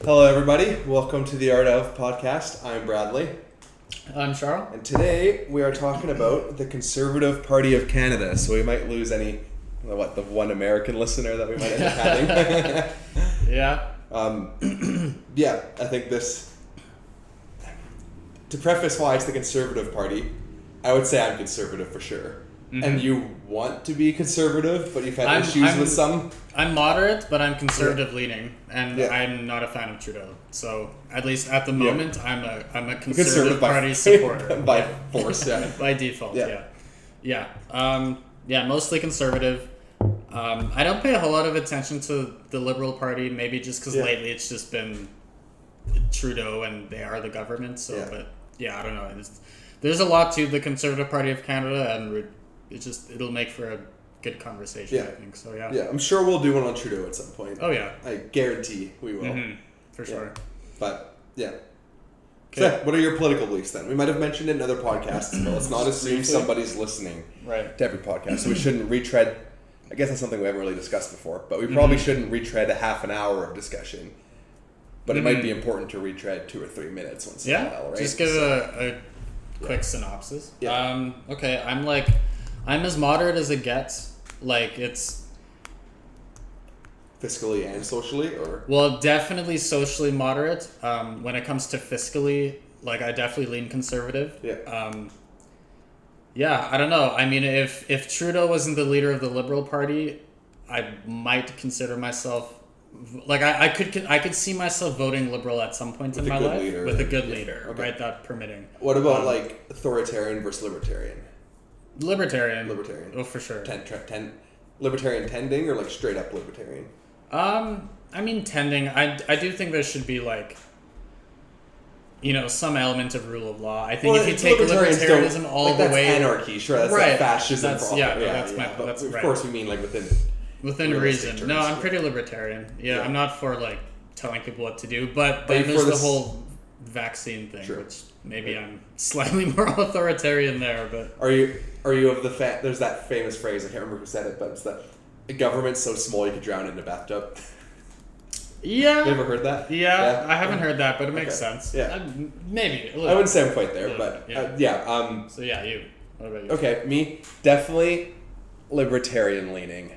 Hello, everybody. Welcome to the Art of podcast. I'm Bradley. I'm Charles. And today we are talking about the Conservative Party of Canada. So we might lose the one American listener that we might end up having. Yeah. I think this, to preface why it's the Conservative Party, I would say I'm conservative for sure. Mm-hmm. And you want to be conservative, but you've had issues with some? I'm moderate, but I'm conservative leaning, and I'm not a fan of Trudeau. So at least at the moment, I'm a conservative party supporter by force, yeah. By default, yeah. Mostly conservative. I don't pay a whole lot of attention to the Liberal Party, maybe just because lately it's just been Trudeau and they are the government. So, but I don't know. There's a lot to the Conservative Party of Canada, and it'll make for a good conversation, I think. So, Yeah, I'm sure we'll do one on Trudeau at some point. Oh, yeah. I guarantee we will. Mm-hmm. For sure. But, yeah. Okay. So, what are your political beliefs then? We might have mentioned it in other podcasts, but let's not assume somebody's listening to every podcast. So we shouldn't retread. I guess that's something we haven't really discussed before, but we probably shouldn't retread a half an hour of discussion. But it might be important to retread 2 or 3 minutes once in a while, right? Just give a quick synopsis. Yeah. Okay, I'm as moderate as it gets. Like, it's fiscally and socially, or? Well, definitely socially moderate. When it comes to fiscally, like, I definitely lean conservative. I don't know. I mean, if Trudeau wasn't the leader of the Liberal Party, I might consider myself like I could see myself voting Liberal at some point in my life with a good leader, right? That permitting. What about like authoritarian versus libertarian? Libertarian. Libertarian. Oh, for sure. Libertarian tending or like straight up libertarian? I mean tending. I do think there should be like, some element of rule of law. I think if you take libertarianism all the way, anarchy. Sure, that's like fascism. Of course, we mean like within reason. No, I'm pretty libertarian. I'm not for like telling people what to do, but then there's the whole vaccine thing, which maybe I'm slightly more authoritarian there. But are you of the there's that famous phrase, I can't remember who said it, but it's that the government's so small you could drown it in a bathtub. Yeah. You ever heard that? Yeah, I haven't heard that, but it makes sense. Yeah. Maybe. I wouldn't say I'm quite there, but so you. What about you? Okay, me, definitely libertarian leaning.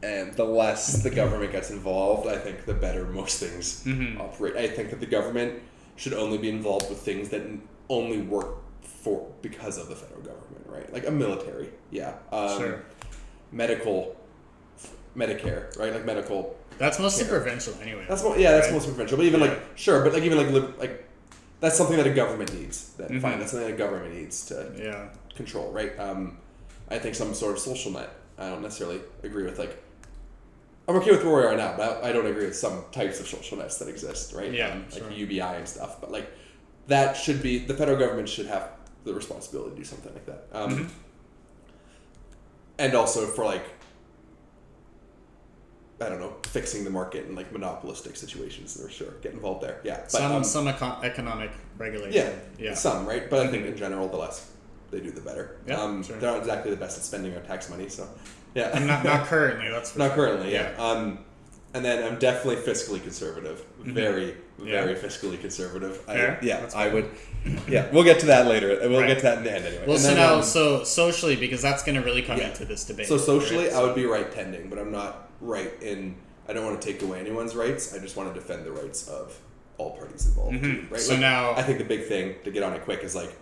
And the less the government gets involved, I think the better most things operate. I think that the government should only be involved with things that only work because of the federal government, right? Like a military, sure. Medicare, right? Like medical. That's mostly provincial anyway. That's mostly provincial. But even like that's something that a government needs. That's something that a government needs to control, right? I think some sort of social net. I don't necessarily agree with like. I'm okay with where we are now, but I don't agree with some types of social nets that exist, right? Like UBI and stuff. But like that should be the federal government should have the responsibility to do something like that. And also for like, I don't know, fixing the market and like monopolistic situations, for sure, get involved there. Yeah, but, some economic regulation. Yeah, some, right? But I think in general, the less they do, the better. Yeah, sure. They're not exactly the best at spending our tax money, so yeah. And not currently. That's for not sure. currently. Yeah. And then I'm definitely fiscally conservative. Very fiscally conservative. I would. Yeah, we'll get to that later. We'll get to that in the end anyway. Well, so socially, because that's going to really come into this debate. So socially, I would be right tending, but I'm not right in. I don't want to take away anyone's rights. I just want to defend the rights of all parties involved. Right. So like, now, I think the big thing to get on it quick is like,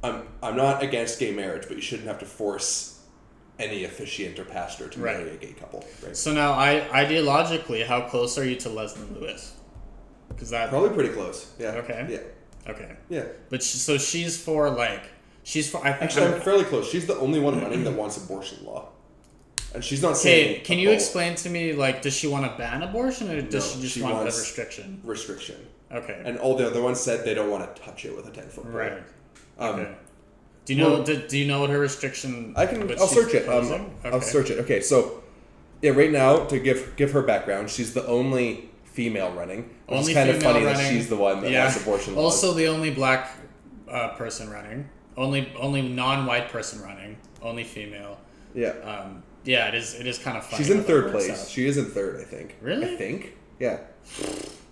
I'm not against gay marriage, but you shouldn't have to force any officiant or pastor to marry a gay couple. Right. So now, ideologically, how close are you to Leslyn Lewis? Because that probably pretty close. Yeah. Okay. Yeah. Okay. Yeah. But she's for. I think actually I'm fairly close. She's the only one running that wants abortion law, and she's not saying. Can you explain to me, like, does she want to ban abortion, or does she just want a restriction? Restriction. Okay. And all the other ones said they don't want to touch it with a 10-foot pole. Right. Okay. Do you know what her restriction? I'll search it. I'll search it. Okay, so right now, to give her background, she's the only female running. It's kind of funny that she's the one that wants abortion laws. Also, the only black person running. Only non-white person running. Only female. Yeah. It is kind of funny. She's in third place. She is in third, I think. Really? I think. Yeah.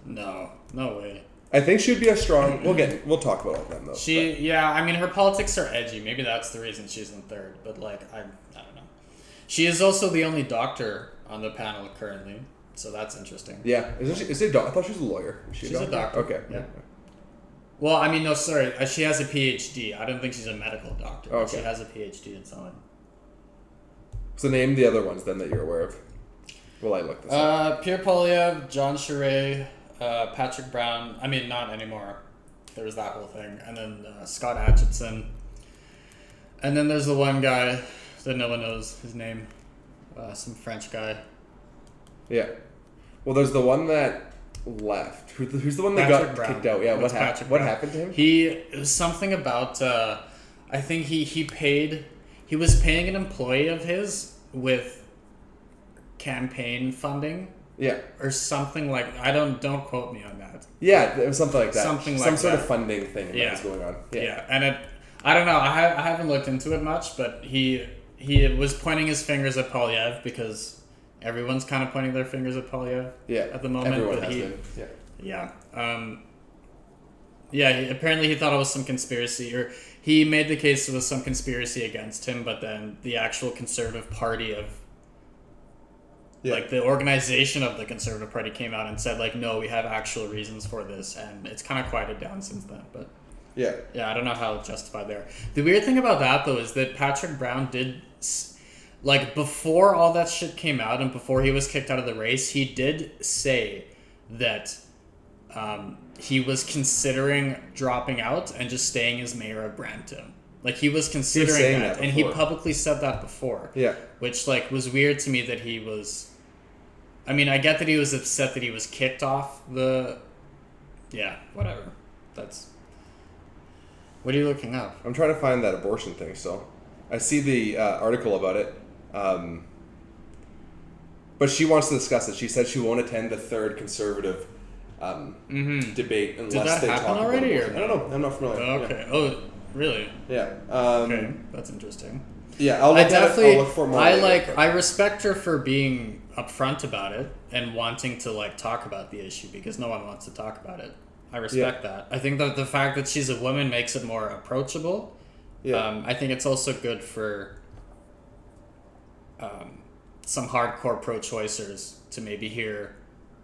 No way. I think she'd be a strong. We'll talk about all of them though. I mean, her politics are edgy. Maybe that's the reason she's in third. But like, I don't know. She is also the only doctor on the panel currently, so that's interesting. Yeah, is she a doctor? I thought she was a lawyer. She's a doctor. Okay. Yeah. Well, I mean, no, sorry. She has a PhD. I don't think she's a medical doctor. Okay. She has a PhD in something. So name the other ones then that you're aware of. Will I look this up? Pierre Poilievre, John Scheer, Patrick Brown. I mean, not anymore. There was that whole thing. And then Scott Atchison. And then there's the one guy that no one knows his name. Some French guy. Yeah. Well, there's the one that left. Who's the one that Patrick got Brown. kicked out? Yeah, what happened to him? It was something about, I think he was paying an employee of his with campaign funding. Yeah. Or something like, don't quote me on that. Yeah, it was something like that. Some sort of funding thing that was going on. Yeah, and I don't know, I haven't looked into it much, but he was pointing his fingers at Poilievre because everyone's kind of pointing their fingers at Poilievre at the moment. Everyone has been. Yeah. Apparently he thought it was some conspiracy, or he made the case it was some conspiracy against him, but then the actual Conservative Party like the organization of the Conservative Party came out and said like, no, we have actual reasons for this, and it's kind of quieted down since then. But yeah, I don't know how justified they are. The weird thing about that though is that Patrick Brown did, like, before all that shit came out and before he was kicked out of the race, he did say that he was considering dropping out and just staying as mayor of Brampton. Like, he was considering that and he publicly said that before. Yeah. Which, like, was weird to me that he was... I mean, I get that he was upset that he was kicked off the... Yeah, whatever. That's... What are you looking up? I'm trying to find that abortion thing still. I see the article about it. But she wants to discuss it. She said she won't attend the third Conservative debate unless they talk about it. Or I don't know. I'm not familiar. Okay. Yeah. Oh, really? Yeah. Okay. That's interesting. Yeah, I'll look for more. I respect her for being upfront about it and wanting to like talk about the issue because no one wants to talk about it. I respect that. I think that the fact that she's a woman makes it more approachable. Yeah. I think it's also good for some hardcore pro-choicers to maybe hear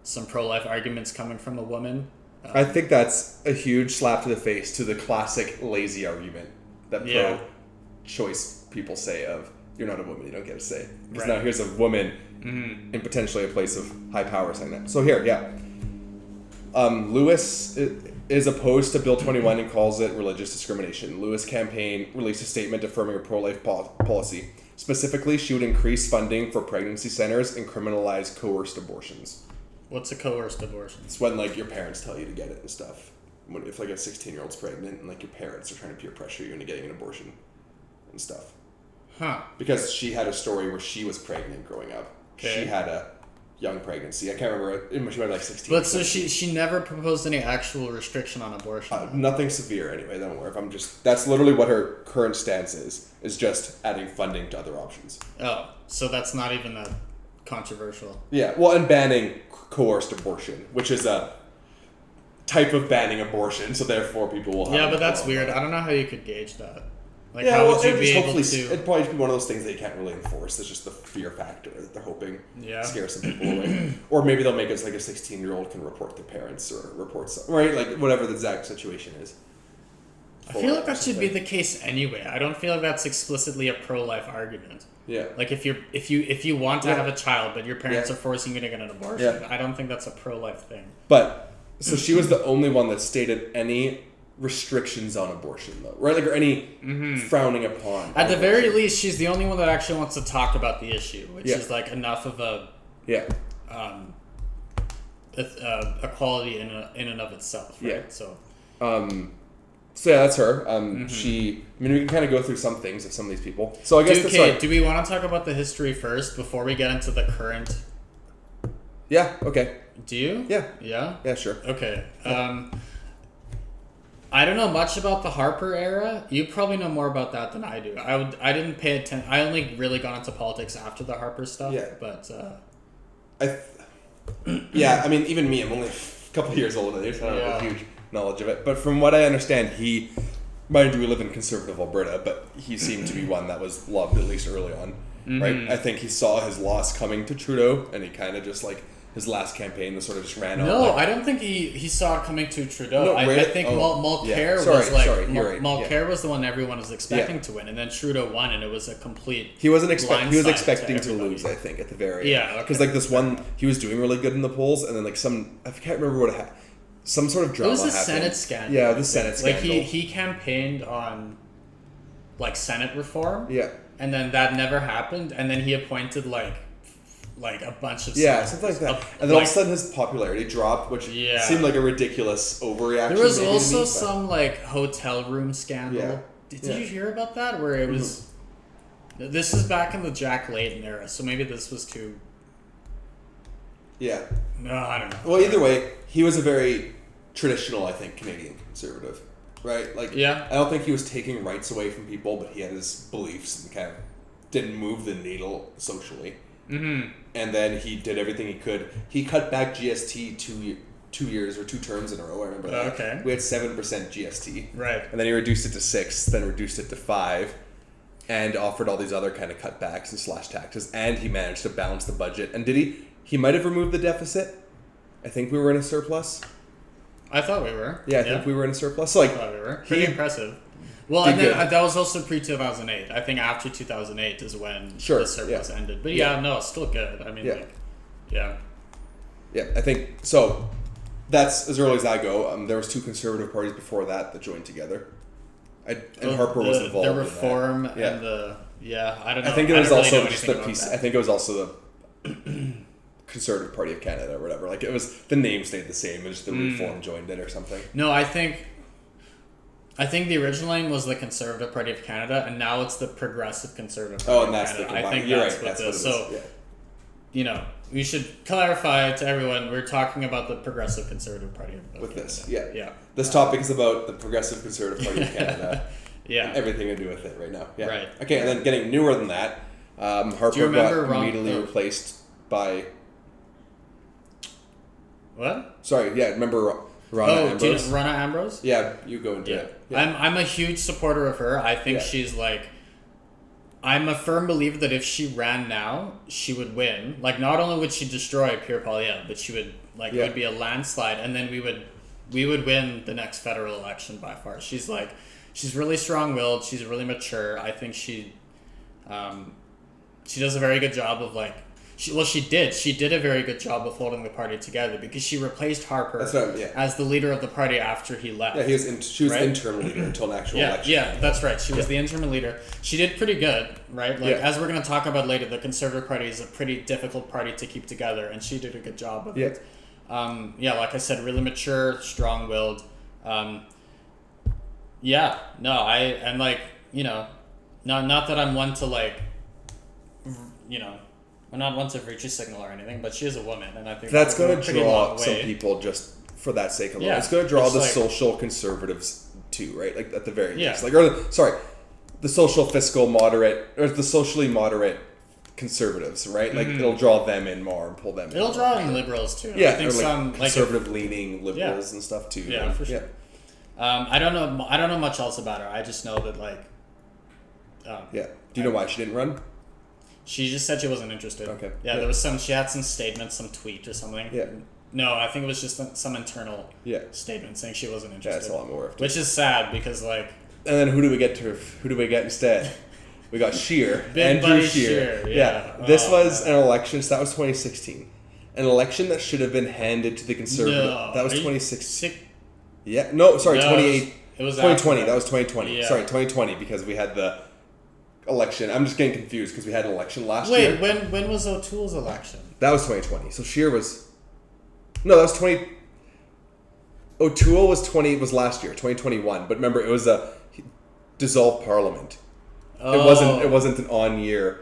some pro-life arguments coming from a woman. I think that's a huge slap to the face to the classic lazy argument that pro-choice people say of, you're not a woman, you don't get a say. Because now here's a woman in potentially a place of high power saying that. So here, Lewis is opposed to Bill 21 and calls it religious discrimination. Lewis' campaign released a statement affirming a pro-life policy. Specifically, she would increase funding for pregnancy centers and criminalize coerced abortions. What's a coerced abortion? It's when like your parents tell you to get it and stuff. If like a 16-year-old's pregnant and like your parents are trying to peer pressure you into getting an abortion and stuff. Huh. Because she had a story where she was pregnant growing up. Okay. She had a young pregnancy. I can't remember. She might be like 16. But so she never proposed any actual restriction on abortion? Nothing severe anyway. Don't worry. That's literally what her current stance is just adding funding to other options. Oh, so that's not even that controversial. Yeah. Well, and banning coerced abortion, which is a type of banning abortion, so therefore people will have... Yeah, but that's weird. I don't know how you could gauge that. Like, yeah, how would you be able to... It'd probably just be one of those things that you can't really enforce. It's just the fear factor that they're hoping scare some people away. Or maybe they'll make it so like a 16-year-old can report their parents or report something, right? Like, whatever the exact situation is. I feel like that should be the case anyway. I don't feel like that's explicitly a pro-life argument. Yeah. Like, if you want to have a child, but your parents are forcing you to get an abortion, I don't think that's a pro-life thing. But, so she was the only one that stated any restrictions on abortion, though, right? Like, or any frowning upon. At the very least, she's the only one that actually wants to talk about the issue, which is like enough of a quality in and of itself, right? Yeah. So yeah, that's her. We can kind of go through some things of some of these people. So I guess do we want to talk about the history first before we get into the current? Yeah. Okay. Do you? Yeah. Yeah. Yeah. Sure. Okay. I don't know much about the Harper era. You probably know more about that than I do. I didn't pay attention. I only really got into politics after the Harper stuff. Yeah. But I mean, even me, I'm only couple years older than you, so I don't have a huge knowledge of it. But from what I understand, mind you, we live in conservative Alberta, but he seemed to be one that was loved at least early on, right? I think he saw his loss coming to Trudeau, and he kind of just like his last campaign was sort of just ran on. No, I don't think he saw it coming to Trudeau. No, I think Mulcair was like Mulcair was the one everyone was expecting to win, and then Trudeau won, and it was a complete. He was expecting to lose, I think, at the very end. Because like this one, he was doing really good in the polls, and then like I can't remember what it had. Some sort of drama happened. It was the Senate scandal. Yeah, the Senate scandal. Like he campaigned on like Senate reform. Yeah. And then that never happened, and then he appointed like a bunch of something like that. And then all of a sudden his popularity dropped, which seemed like a ridiculous overreaction. There was also some like hotel room scandal. Yeah. Did you hear about that? Where it was. This is back in the Jack Layton era, so maybe this was too. Yeah. No, I don't know. Well, either way, he was a very traditional, I think, Canadian conservative, right? Like, I don't think he was taking rights away from people, but he had his beliefs and kind of didn't move the needle socially. Mm-hmm. And then he did everything he could. He cut back GST 2 years or 2 terms in a row. I remember that. Okay. We had 7% GST. Right. And then he reduced it to 6, then reduced it to 5, and offered all these other kind of cutbacks and slash taxes. And he managed to balance the budget. And did he? He might have removed the deficit. I think we were in a surplus. I thought we were. Yeah, I think we were in a surplus. So, like, I thought we were. Pretty impressive. Well, and then that was also pre-2008. I think after 2008 is when the surplus ended. But no, still good. I mean, Yeah, I think, so that's as early as I go. There was 2 conservative parties before that joined together. And Harper was involved in that. The Reform and the... Yeah, I don't know. I think it was also just the piece... I think it was also the Conservative Party of Canada or whatever. Like, it was... The name stayed the same. It was just the Reform joined it or something. No, I think the original name was the Conservative Party of Canada, and now it's the Progressive Conservative Party of Canada. I think that's what it is. So, you know, we should clarify to everyone, we're talking about the Progressive Conservative Party of Canada. With this, yeah. This topic is about the Progressive Conservative Party of Canada. And everything to do with it right now. Yeah. Right. Okay, and then getting newer than that, Harper got immediately replaced by... What? Sorry, remember Ronna Ambrose? Do you know Ronna Ambrose? Yeah, you go into it. Yeah. I'm a huge supporter of her. I think she's like... I'm a firm believer that if she ran now, she would win. Like, not only would she destroy Pierre Poilievre, but she would, like, it would be a landslide, and then we would win the next federal election by far. She's really strong-willed. She's really mature. I think she does a very good job of, like, she did a very good job of holding the party together because she replaced Harper as the leader of the party after he left. Yeah, she was interim leader until an actual election. Yeah, that's right. She was the interim leader. She did pretty good, right? Like, as we're going to talk about later, the Conservative Party is a pretty difficult party to keep together, and she did a good job of it. Like I said, really mature, strong-willed. Not that I'm one to, like, you know, I'm not one to virtue signal or anything, but she is a woman, and I think that's going to draw some people just for that sake alone. It's going to draw the social conservatives too, right? Like, at the very least, the social fiscal moderate or the socially moderate conservatives, right? Like, it'll draw them in more and pull them in. It'll draw in liberals too. Yeah, I think some conservative leaning liberals and stuff too. Yeah, for sure. I don't know much else about her. I just know that, like. Do you know why she didn't run? She just said she wasn't interested. Okay. Yeah, there was she had some statement, some tweet or something. Yeah. No, I think it was just some internal statement saying she wasn't interested. Yeah, that's all I'm aware of. Which is sad because, like... And then who do we get instead? We got Scheer. Andrew Scheer. Yeah. This was an election, so that was 2016. An election that should have been handed to the Conservative. No. That was 2016. Yeah. No, sorry, 28. It was 2020. That was 2020. Yeah. Sorry, 2020, because we had the election. I'm just getting confused because we had an election last year. Wait, when was O'Toole's election? That was 2020. So Scheer was... No, that was 20... O'Toole was last year, 2021. But remember, it was a dissolved parliament. Oh. It wasn't an on year.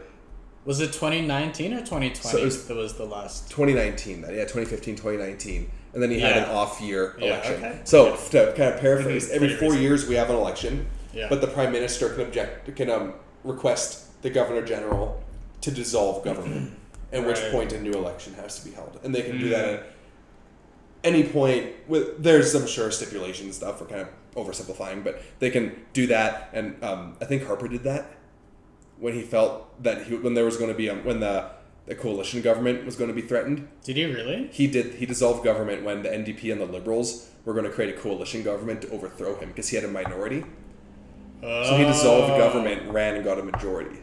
Was it 2019 or 2020? So it was the last... 2019 then. Yeah, 2015, 2019. And then he had an off year election. Okay. So to kind of paraphrase, every 4 years we have an election. Yeah. But the Prime Minister can request the Governor General to dissolve government, at which point a new election has to be held, and they can do that. any point, there's I'm sure stipulation stuff. We're kind of oversimplifying, but they can do that. And I think Harper did that when he felt that when there was going to be when the coalition government was going to be threatened. Did he really? He did. He dissolved government when the NDP and the Liberals were going to create a coalition government to overthrow him because he had a minority. So he dissolved the government, ran, and got a majority.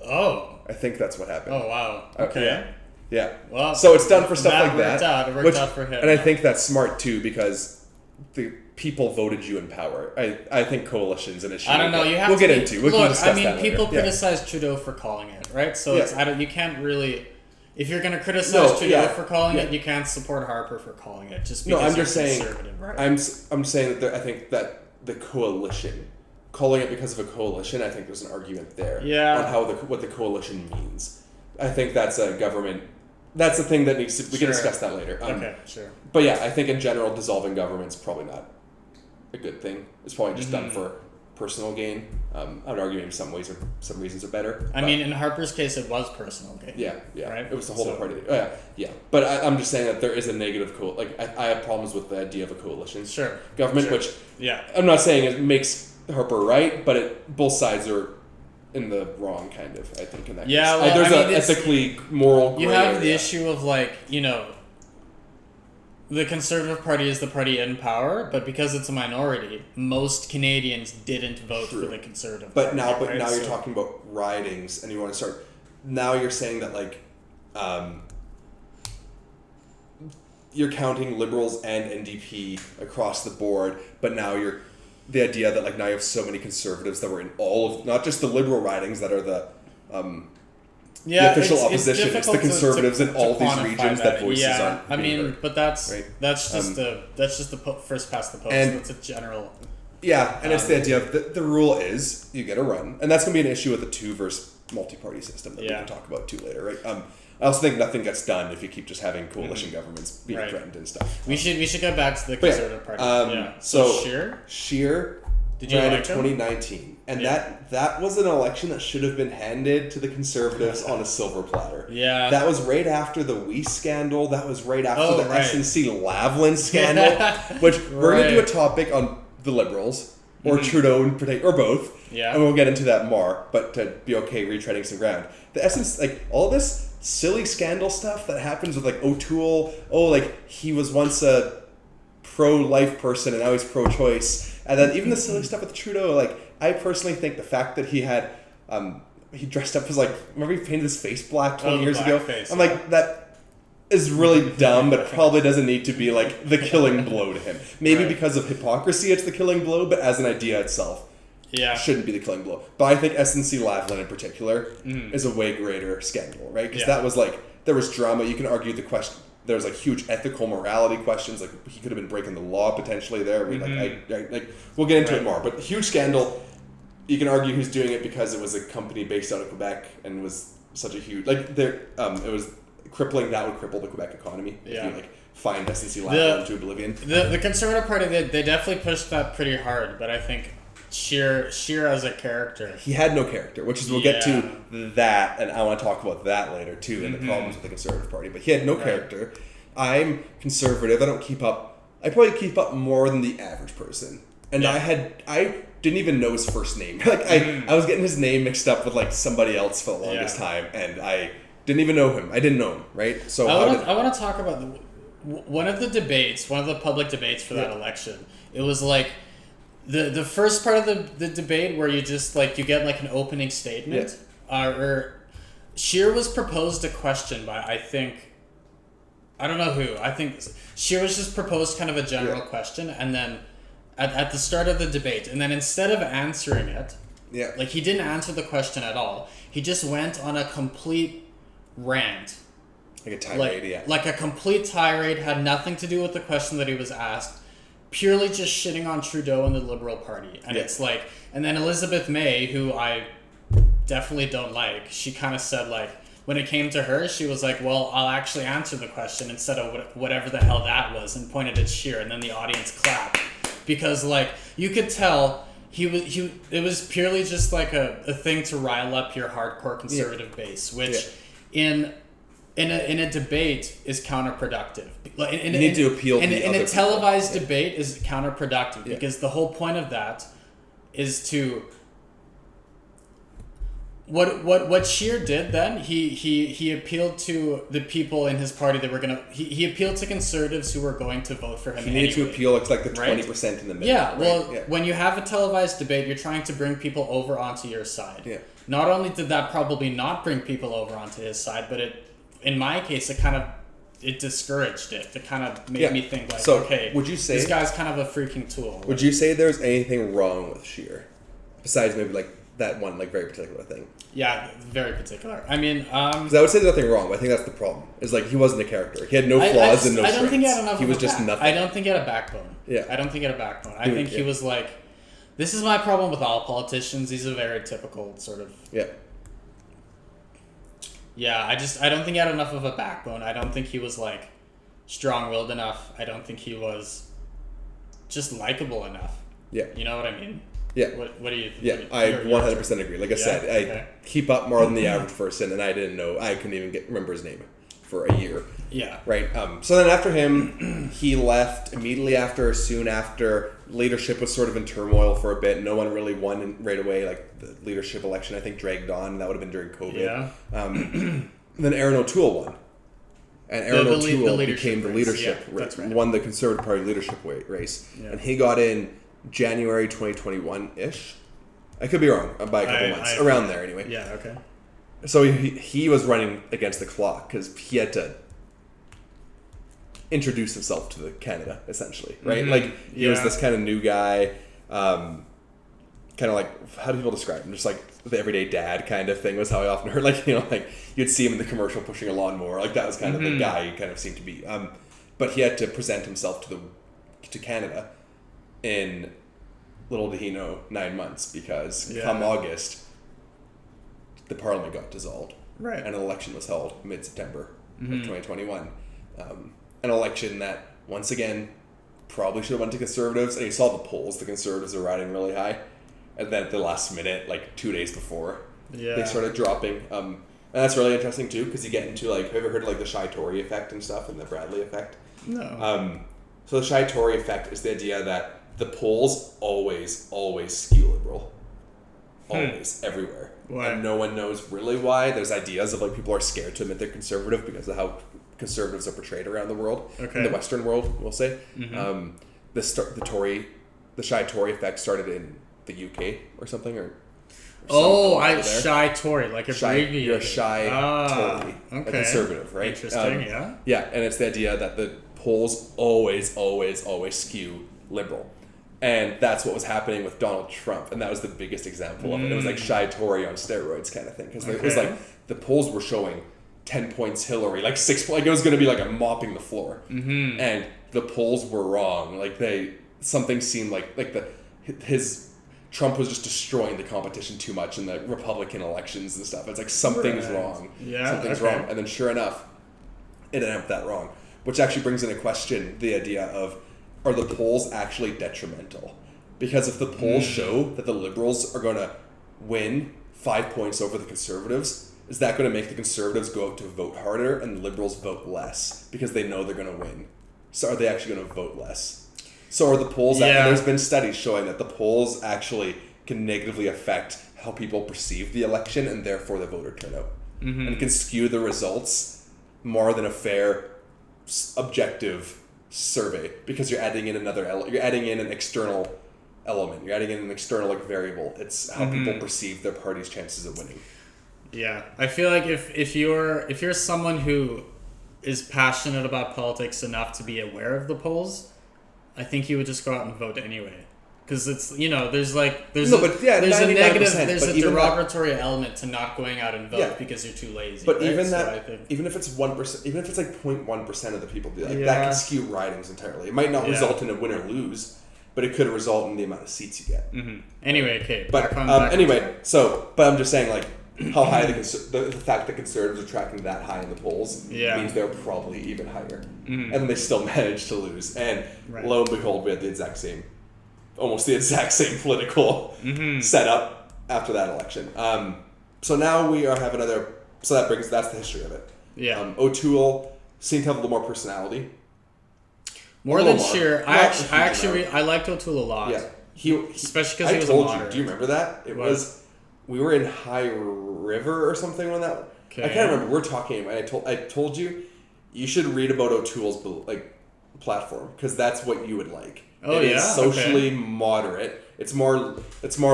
Oh. I think that's what happened. Oh, wow. Okay. Yeah. Well, so it's done for stuff like that. It worked out for him. And I think that's smart too because the people voted you in power. I think coalition's an issue. I don't know. We'll get into. We can discuss that later. People criticize Trudeau for calling it, right? So you can't really. If you're going to criticize Trudeau for calling it, you can't support Harper for calling it just because I'm just saying. Conservative, right? I'm saying that I think that the coalition, calling it because of a coalition, I think there's an argument there on how what the coalition means. I think that's a government. That's the thing that needs to. We can discuss that later. Okay, sure. But yeah, I think in general, dissolving government's probably not a good thing. It's probably just done for personal gain. I would argue in some ways or some reasons are better. I mean, in Harper's case, it was personal gain. Yeah. Right? It was the whole party. Yeah. But I'm just saying that there is a negative I have problems with the idea of a coalition government, which I'm not saying it makes Harper right, but both sides are in the wrong kind of. I think in that. Yeah, case. There's an ethically moral. You have the issue of the Conservative Party is the party in power, but because it's a minority, most Canadians didn't vote for the Conservative Party. Now you're talking about ridings, and you want to start. Now you're saying that you're counting Liberals and NDP across the board, but now the idea that now you have so many Conservatives that were in all of not just the Liberal ridings that are the official opposition. It's the Conservatives in all these regions that voices aren't. I mean, heard. But that's just the first past the post. That's a general. Yeah, and it's the idea of the rule is you get a run, and that's going to be an issue with the two versus multi-party system that we can talk about too later, right? I also think nothing gets done if you keep just having coalition governments being threatened and stuff. We should get back to the Conservative Party. So Scheer. Did you ran in 2019, and that was an election that should have been handed to the Conservatives on a silver platter. Yeah, that was right after the Weiss scandal. That was right after the SNC Lavalin scandal, which we're going to do a topic on the Liberals or Trudeau in particular, or both. Yeah, and we'll get into that more. But to be okay, retreading some ground. The essence, all this silly scandal stuff that happens with O'Toole. He was once a pro-life person and now he's pro-choice. And then even the silly stuff with Trudeau, I personally think the fact that he had, he dressed up as remember he painted his face black 20 years ago? Face, I'm that is really dumb, but probably doesn't need to be the killing blow to him. Maybe because of hypocrisy it's the killing blow, but as an idea itself, shouldn't be the killing blow. But I think SNC Lavalin in particular is a way greater scandal, right? Because that was there was drama. You can argue the question. There's huge ethical morality questions. He could have been breaking the law potentially there. We'll get into it more. But huge scandal. You can argue who's doing it because it was a company based out of Quebec and was such a huge it was crippling. That would cripple the Quebec economy. Yeah. If you find SNC Lavalin into oblivion. The Conservative Party they definitely pushed that pretty hard, but I think Scheer as a character. He had no character, which is we'll get to that, and I want to talk about that later too, and the problems with the Conservative Party. But he had no character. I'm conservative. I don't keep up. I probably keep up more than the average person. And I didn't even know his first name. I was getting his name mixed up with somebody else for the longest time, and I didn't even know him. I didn't know him, right? So I want to talk about one of the public debates for that election. It was the first part of the debate where you just you get an opening statement, or Scheer was proposed a question by I don't know who. I think Scheer was just proposed kind of a general question, and then at the start of the debate, and then instead of answering it, he didn't answer the question at all. He just went on a complete rant, a tirade, a complete tirade, had nothing to do with the question that he was asked. Purely just shitting on Trudeau and the Liberal Party. And it's and then Elizabeth May, who I definitely don't like, she kind of said when it came to her, she was well, I'll actually answer the question instead of whatever the hell that was, and pointed at Scheer, and then the audience clapped. Because you could tell it was purely just a thing to rile up your hardcore conservative base, which in in a debate is counterproductive. You need to appeal to the in other a televised people. debate is counterproductive because the whole point of that is to what Scheer did then, he appealed to the people in his party that were gonna he appealed to conservatives who were going to vote for him. He needed to appeal to like the 20% in the middle. Yeah, well, when you have a televised debate, you're trying to bring people over onto your side. Yeah. Not only did that probably not bring people over onto his side, but in my case, it discouraged it. It kind of made me think like, okay, would you say this guy's kind of a freaking tool? Would you say there's anything wrong with Scheer besides maybe like that one like very particular thing? Yeah, very particular. I mean, because I would say there's nothing wrong, but I think that's the problem. Is like he wasn't a character. He had no flaws and no strengths. I don't think he had enough. He was just nothing. I don't think he had a backbone. Yeah. I don't think he had a backbone. I think he was like, this is my problem with all politicians. He's a very typical sort of. Yeah. Yeah, I don't think he had enough of a backbone. I don't think he was like strong-willed enough. I don't think he was just likable enough. Yeah. You know what I mean? Yeah. What do you think? Yeah, I 100% agree. Like I said, I keep up more than the average person, and I didn't know. I couldn't even remember his name for a year. Yeah. Right. So then after him, he left immediately after. Soon after, leadership was sort of in turmoil for a bit. No one really won right away. Like the leadership election, I think dragged on. That would have been during COVID. Yeah. Then Erin O'Toole won. And Erin O'Toole became the leadership race. Right. Won the Conservative Party leadership race. Yeah. And he got in January 2021-ish. I could be wrong by a couple months. Around there, anyway. Yeah, okay. So he was running against the clock because he had to introduce himself to Canada, essentially, right? Like, he was this kind of new guy, kind of like, how do people describe him? Just like the everyday dad kind of thing was how I often heard. Like, you know, like you'd see him in the commercial pushing a lawnmower. Like, that was kind of the guy he kind of seemed to be. But he had to present himself to Canada in, little did he know, 9 months, because come August, the parliament got dissolved. Right. And an election was held mid-September of 2021. An election that, once again, probably should have went to Conservatives. And you saw the polls, the Conservatives are riding really high. And then at the last minute, like 2 days before, they started dropping. And that's really interesting, too, because you get into, like, have you ever heard of, like, the Shy Tory effect and stuff, and the Bradley effect? No. So the Shy Tory effect is the idea that the polls always skew liberal. Always, everywhere. Why? And no one knows really why. There's ideas of, like, people are scared to admit they're conservative because of how conservatives are portrayed around the world. Okay. In the Western world, we'll say. The Shy Tory effect started in the UK or something, or Shy Tory, like abbreviated. You're a shy Tory, okay. a conservative, right? Interesting, Yeah, and it's the idea that the polls always skew liberal. And that's what was happening with Donald Trump, and that was the biggest example of it. It was like Shy Tory on steroids kind of thing, because it was like the polls were showing 10 points Hillary, like 6 points, like it was going to be like a mopping the floor. And the polls were wrong. Like something seemed like Trump was just destroying the competition too much in the Republican elections and stuff. It's like something's wrong. Yeah, something's wrong. And then sure enough, it ended up that wrong. Which actually brings into question the idea of, are the polls actually detrimental? Because if the polls show that the Liberals are going to win 5 points over the Conservatives, is that going to make the Conservatives go out to vote harder and the Liberals vote less because they know they're going to win? So are they actually going to vote less? So are the polls... There's been studies showing that the polls actually can negatively affect how people perceive the election and therefore the voter turnout. And can skew the results more than a fair, objective survey, because you're adding in you're adding in an external element. You're adding in an external variable. It's how people perceive their party's chances of winning. Yeah, I feel like if you're someone who is passionate about politics enough to be aware of the polls, I think you would just go out and vote anyway. Because it's, there's a negative, there's a derogatory element to not going out and vote because you're too lazy. But even if it's 1%, even if it's like 0.1% of the people do that, that can skew ridings entirely. It might not result in a win or lose, but it could result in the amount of seats you get. Anyway, okay. But but I'm just saying, like, how high the fact that Conservatives are tracking that high in the polls means they're probably even higher, and they still managed to lose. And lo and behold, we had almost the exact same political setup after that election. So now we have that's the history of it. Yeah. O'Toole seemed to have a little more personality. More than Scheer. I liked O'Toole a lot. Yeah. Especially because he was a moderate. Do you remember that? We were in High River or something when that. Okay. I can't remember. We're talking. I told you, you should read about O'Toole's platform because that's what you would like. Oh, it is socially moderate. It's more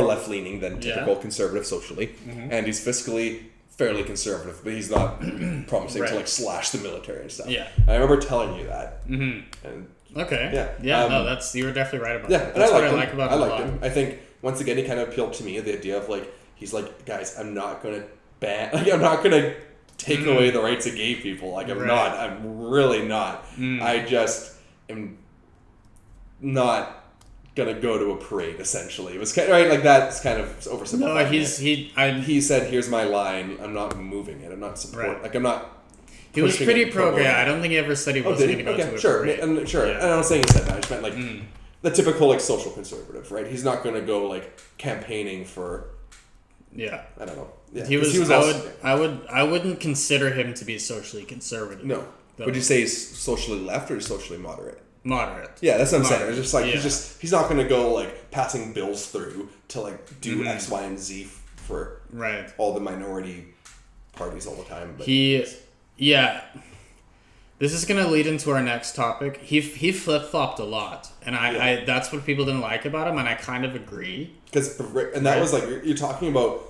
left leaning than typical conservative socially, and he's fiscally fairly conservative, but he's not promising to slash the military and stuff. Yeah, I remember telling you that. And you were definitely right about that. Yeah, that's what I like about him. I liked him. I think once again he kind of appealed to me, the idea of he's like, guys, I'm not gonna ban, I'm not gonna take away the rights of gay people. I'm really not. I just am not gonna go to a parade. Essentially, it was kind of, right. That's kind of oversimplified. No, he said, "Here's my line. I'm not moving it. I'm not supporting. I'm not." He was pretty pro-gay. I don't think he ever said he wasn't going to go to a parade. Sure. And I'm not saying he said that. I just meant the typical social conservative, right? He's not going to go campaigning for. Yeah. I don't know. Yeah. He was. I wouldn't consider him to be socially conservative. No. Though. Would you say he's socially left or socially moderate? Moderate. Yeah, that's what I'm saying. It's just he's not going to go passing bills through to do X, Y, and Z for all the minority parties all the time. But yeah, this is going to lead into our next topic. He flip-flopped a lot, and I that's what people didn't like about him, and I kind of agree. That was you're talking about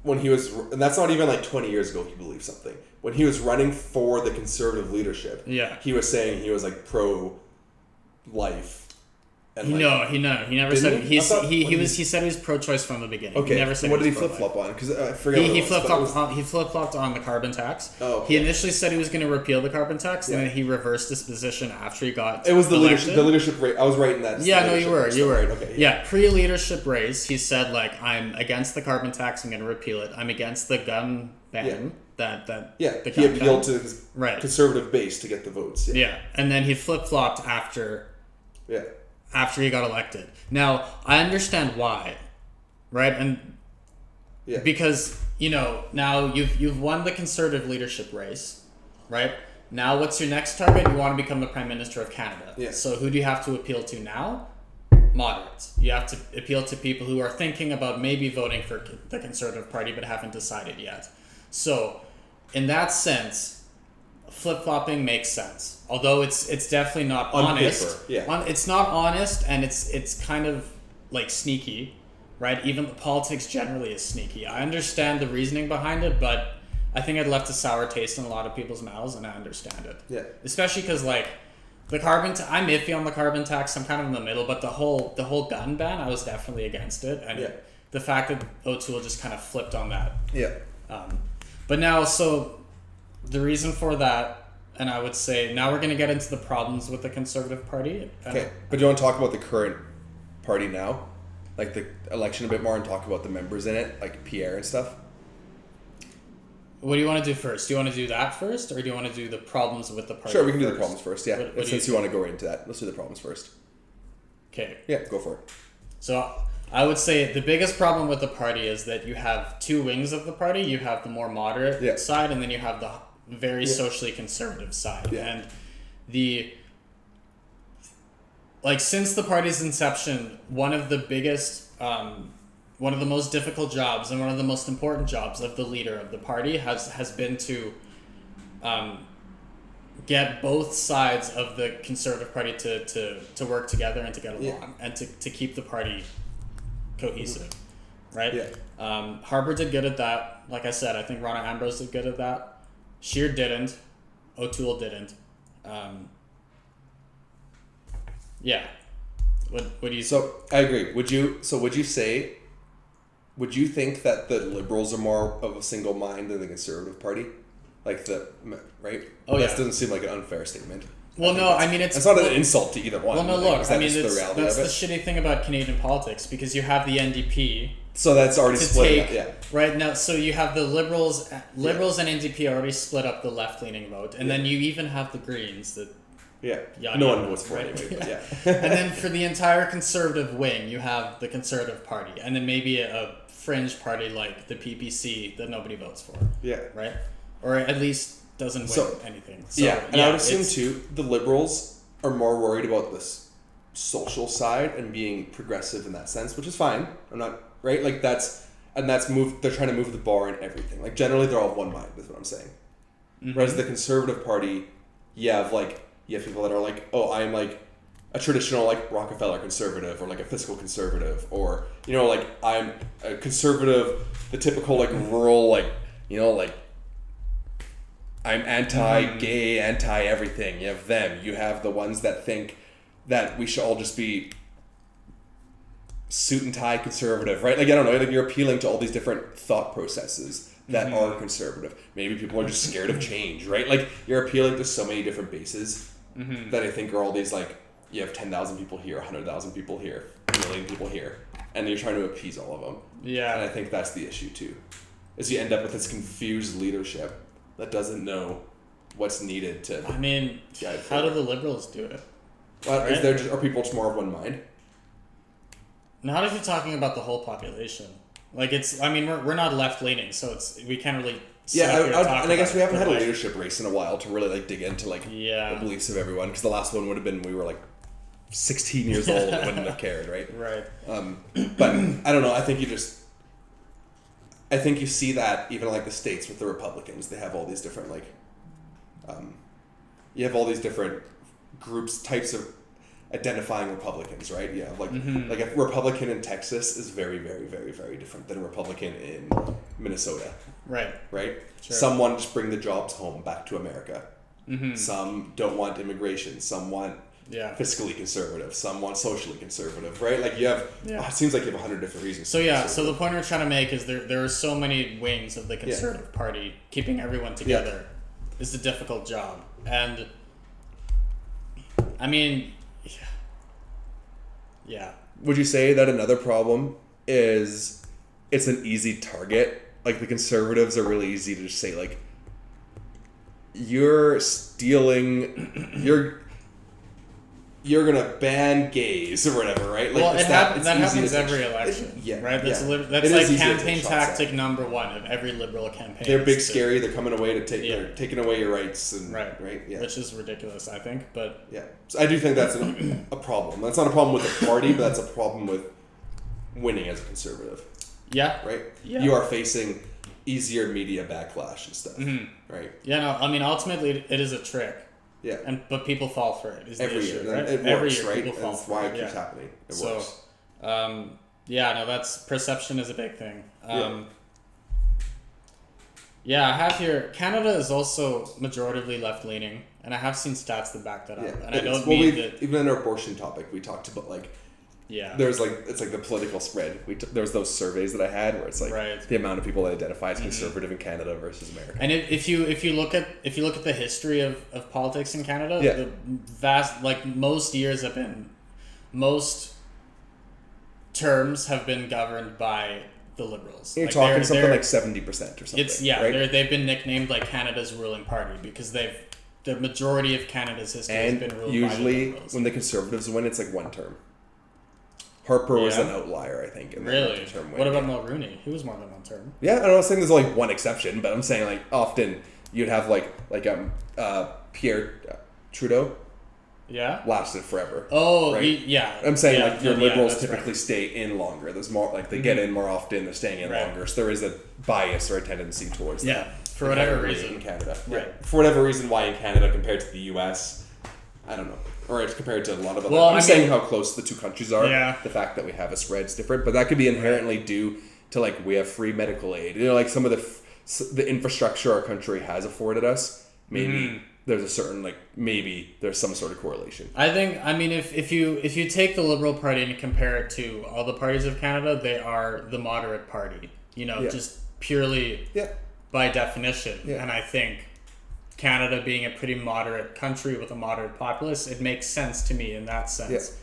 when he was, and that's not even 20 years ago he believed something. When he was running for the conservative leadership, he was saying he was pro-life. And he never said he said he was pro-choice from the beginning. Okay, he never said what did he flip-flop on? Because I forget. He flip-flopped on the carbon tax. Oh, okay. He initially said he was going to repeal the carbon tax, and then he reversed his position after he got. It was the leadership race. I was right in that. Yeah, no, you were. Right. Okay. Yeah, pre-leadership race, he said I'm against the carbon tax. I'm going to repeal it. I'm against the gun ban. He appealed to his conservative base to get the votes. Yeah, and then he flip-flopped after. Yeah. After he got elected. Now, I understand why, right? And because, now you've won the conservative leadership race, right? Now, what's your next target? You want to become the Prime Minister of Canada. Yeah. So who do you have to appeal to now? Moderates. You have to appeal to people who are thinking about maybe voting for the Conservative Party but haven't decided yet. So, in that sense, flip-flopping makes sense. Although it's definitely not honest. Paper, it's not honest, and it's kind of sneaky, right? Even the politics generally is sneaky. I understand the reasoning behind it, but I think it left a sour taste in a lot of people's mouths, and I understand it. Yeah. Especially because the carbon. I'm iffy on the carbon tax. I'm kind of in the middle, but the whole gun ban, I was definitely against it, and the fact that O'Toole just kind of flipped on that. Yeah. But now, the reason for that. And I would say now we're going to get into the problems with the Conservative Party. Okay, but do you want to talk about the current party now? The election a bit more and talk about the members in it, like Pierre and stuff? What do you want to do first? Do you want to do that first, or do you want to do the problems with the party Sure, we can do the problems first, yeah. Since you want to go right into that, let's do the problems first. Okay. Yeah, go for it. So I would say the biggest problem with the party is that you have two wings of the party. You have the more moderate side, and then you have the very socially conservative side. And since the party's inception, one of the biggest one of the most difficult jobs and one of the most important jobs of the leader of the party has been to get both sides of the Conservative Party to work together and to get along and to keep the party cohesive, right? Harper did good at that. Like I said, I think Rona Ambrose did good at that. Scheer didn't. O'Toole didn't. What do you? So I agree. Would you think that the Liberals are more of a single mind than the Conservative Party? Right? Oh, that doesn't seem like an unfair statement. Well, no, I mean it's not an insult to either one. Well, no, look, I mean that's the shitty thing about Canadian politics because you have the NDP. So that's already split up, right now. So you have the Liberals and NDP already split up the left-leaning vote, and then you even have the Greens that. No one votes for it anyway. But and then for the entire Conservative wing, you have the Conservative Party, and then maybe a fringe party like the PPC that nobody votes for. Yeah. Right, or at least doesn't win anything. So, and I would assume too, the Liberals are more worried about this social side and being progressive in that sense, which is fine. I'm not right. Like they're trying to move the bar in everything. Like generally, they're all of one mind. Is what I'm saying. Mm-hmm. Whereas the Conservative Party, you have people that are like, oh, I'm like a traditional like Rockefeller conservative or like a fiscal conservative, or like I'm a conservative, the typical like rural like like I'm anti-gay, anti-everything. You have them. You have the ones that think that we should all just be suit and tie conservative, right? Like I don't know, like you're appealing to all these different thought processes that are conservative. Maybe people are just scared of change, right? Like you're appealing to so many different bases that I think are all these like you have 10,000 people here, 100,000 people here, 1 million people here, and you're trying to appease all of them. Yeah. And I think that's the issue too, is you end up with this confused leadership that doesn't know what's needed to. I mean, how do the Liberals do it? Right? Are people just more of one mind? Not if you're talking about the whole population. Like we're not left leaning, so we can't really. And I guess we haven't had a leadership race in a while to really like dig into like the beliefs of everyone, because the last one would have been we were like 16 years old and wouldn't have cared, right? Right. But I don't know. I think you see that even like the states with the Republicans, they have all these different like, you have all these different groups, types of identifying Republicans, right? Yeah, like like a Republican in Texas is very, very, very, very different than a Republican in Minnesota. Right. Right? Sure. Some want to just bring the jobs home back to America. Some don't want immigration. Some want fiscally conservative. Some want socially conservative, right? Like you have, it seems like you have 100 different reasons. So so the point we're trying to make is there are so many wings of the Conservative Party. Keeping everyone together is a difficult job. And I mean, would you say that another problem is it's an easy target? Like the Conservatives are really easy to just say like, you're stealing, you're gonna ban gays or whatever, right? Like, that happens every election, right? That's like campaign tactic number one of every Liberal campaign. They're big, scary. They're coming away to take, taking away your rights, and right, which is ridiculous, I think. But so I do think that's a problem. That's not a problem with the party, but that's a problem with winning as a conservative. Yeah, right. Yeah. You are facing easier media backlash and stuff, right? Yeah, no, I mean ultimately it is a trick. Yeah, but people fall for it. Is the every issue, year, right? it every works, year, right? People fall that's for why it. It keeps happening. It works. That's perception is a big thing. I have here Canada is also majoritively left leaning, and I have seen stats that back that up. And I don't mean that even in our abortion topic, we talked about like. There's like it's like the political spread. There's those surveys that I had where it's like the amount of people that identify as conservative in Canada versus America. And if you look at the history of politics in Canada, the vast most terms have been governed by the Liberals. You're talking something like 70% or something. It's they've been nicknamed like Canada's ruling party because the majority of Canada's history has been ruled by the Liberals. Usually when the Conservatives win, it's like one term. Some was an outlier, I think. In really? What about Mulroney? He was more than one term. Yeah, I'm not saying there's like one exception, but I'm saying like often you'd have Pierre Trudeau. Yeah. Lasted forever. Oh, right? I'm saying your Liberals typically stay in longer. There's more they get in more often. They're staying in longer, so there is a bias or a tendency towards that. For whatever reason in Canada. For whatever reason, why in Canada compared to the U.S. I don't know. Or it's compared to a lot of other... I'm saying how close the two countries are. Yeah. The fact that we have a spread is different. But that could be inherently due to, like, we have free medical aid. Like, some of the infrastructure our country has afforded us, maybe there's a certain, maybe there's some sort of correlation. I think, if you take the Liberal Party and compare it to all the parties of Canada, they are the moderate party. Just purely by definition. Yeah. And I think... Canada being a pretty moderate country with a moderate populace, it makes sense to me in that sense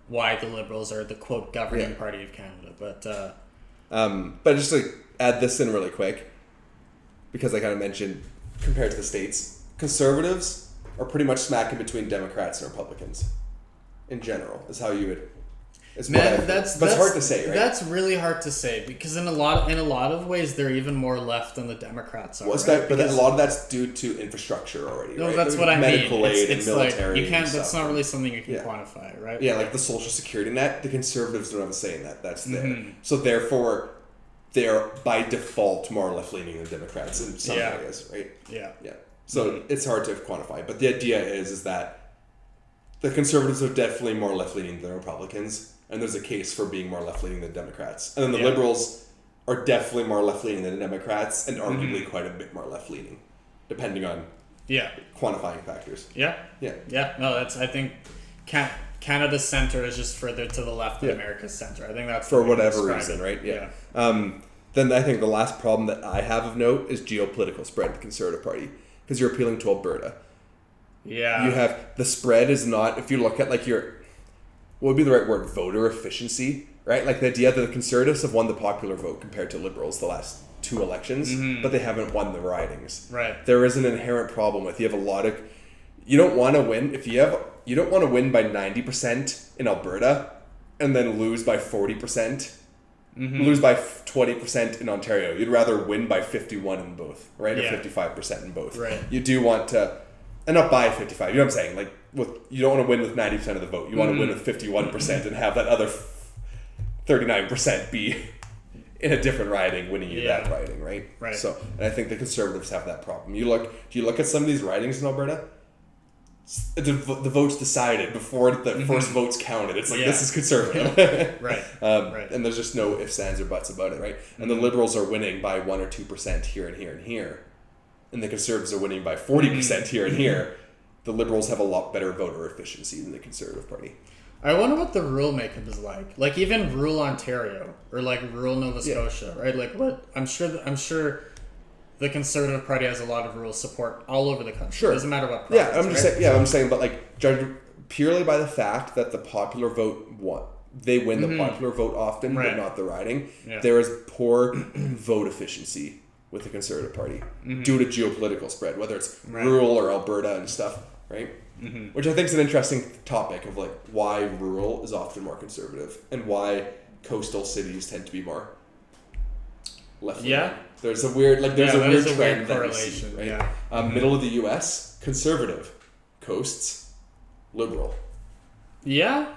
why the Liberals are the quote governing party of Canada. But just to add this in really quick, because I kind of mentioned compared to the States, Conservatives are pretty much smack in between Democrats and Republicans in general, is how you would. That's hard to say, right? That's really hard to say because in a lot of ways they're even more left than the Democrats are. But a lot of that's due to infrastructure already. No, right? that's what I mean. Medical aid it's and military. Like you can't. And that's stuff. not really something you can quantify, right? Yeah, like the social security net. The Conservatives don't have a say in that. That's there. So therefore, they're by default more left leaning than Democrats in some areas, right? Yeah. So it's hard to quantify, but the idea is that the Conservatives are definitely more left-leaning than Republicans, and there's a case for being more left-leaning than Democrats. And then the Liberals are definitely more left-leaning than Democrats, and arguably quite a bit more left-leaning, depending on quantifying factors. Yeah. No, I think Canada's center is just further to the left than America's center. I think that's for whatever reason, right? Yeah. Then I think the last problem that I have of note is geopolitical spread of the Conservative Party, because you're appealing to Alberta. Yeah. You have the spread is not, if you look at like what would be the right word, voter efficiency, right? Like the idea that the Conservatives have won the popular vote compared to Liberals the last 2 elections, but they haven't won the ridings. Right. There is an inherent problem with you have a lot of, you don't want to win you don't want to win by 90% in Alberta and then lose by 40%. Lose by 20% in Ontario. You'd rather win by 51 in both, right? Or 55% in both. Right. You do want to, and not by 55. You know what I'm saying? Like, you don't want to win with 90% of the vote. You want to win with 51% and have that other 39% be in a different riding, winning you that riding, right? Right. So, and I think the Conservatives have that problem. Do you look at some of these ridings in Alberta? The vote's decided before the first vote's counted. It's like, this is Conservative. Right. And there's just no ifs, ands, or buts about it, right? And the Liberals are winning by 1 or 2% here and here and here. And the Conservatives are winning by 40% here and here. The Liberals have a lot better voter efficiency than the Conservative Party. I wonder what the rural makeup is like. Like even rural Ontario or like rural Nova Scotia, right? Like what I'm sure the Conservative Party has a lot of rural support all over the country. Sure. It doesn't matter what province, I'm saying, but like judged purely by the fact that the popular vote they win the popular vote often, but not the riding. Yeah. There is poor vote efficiency with the Conservative Party due to geopolitical spread, whether it's rural or Alberta and stuff, right? Which I think is an interesting topic of like why rural is often more conservative and why coastal cities tend to be more left-leaning. Yeah. There's a weird trend that we see, right? Yeah. Middle of the U.S., conservative. Coasts, liberal. Yeah.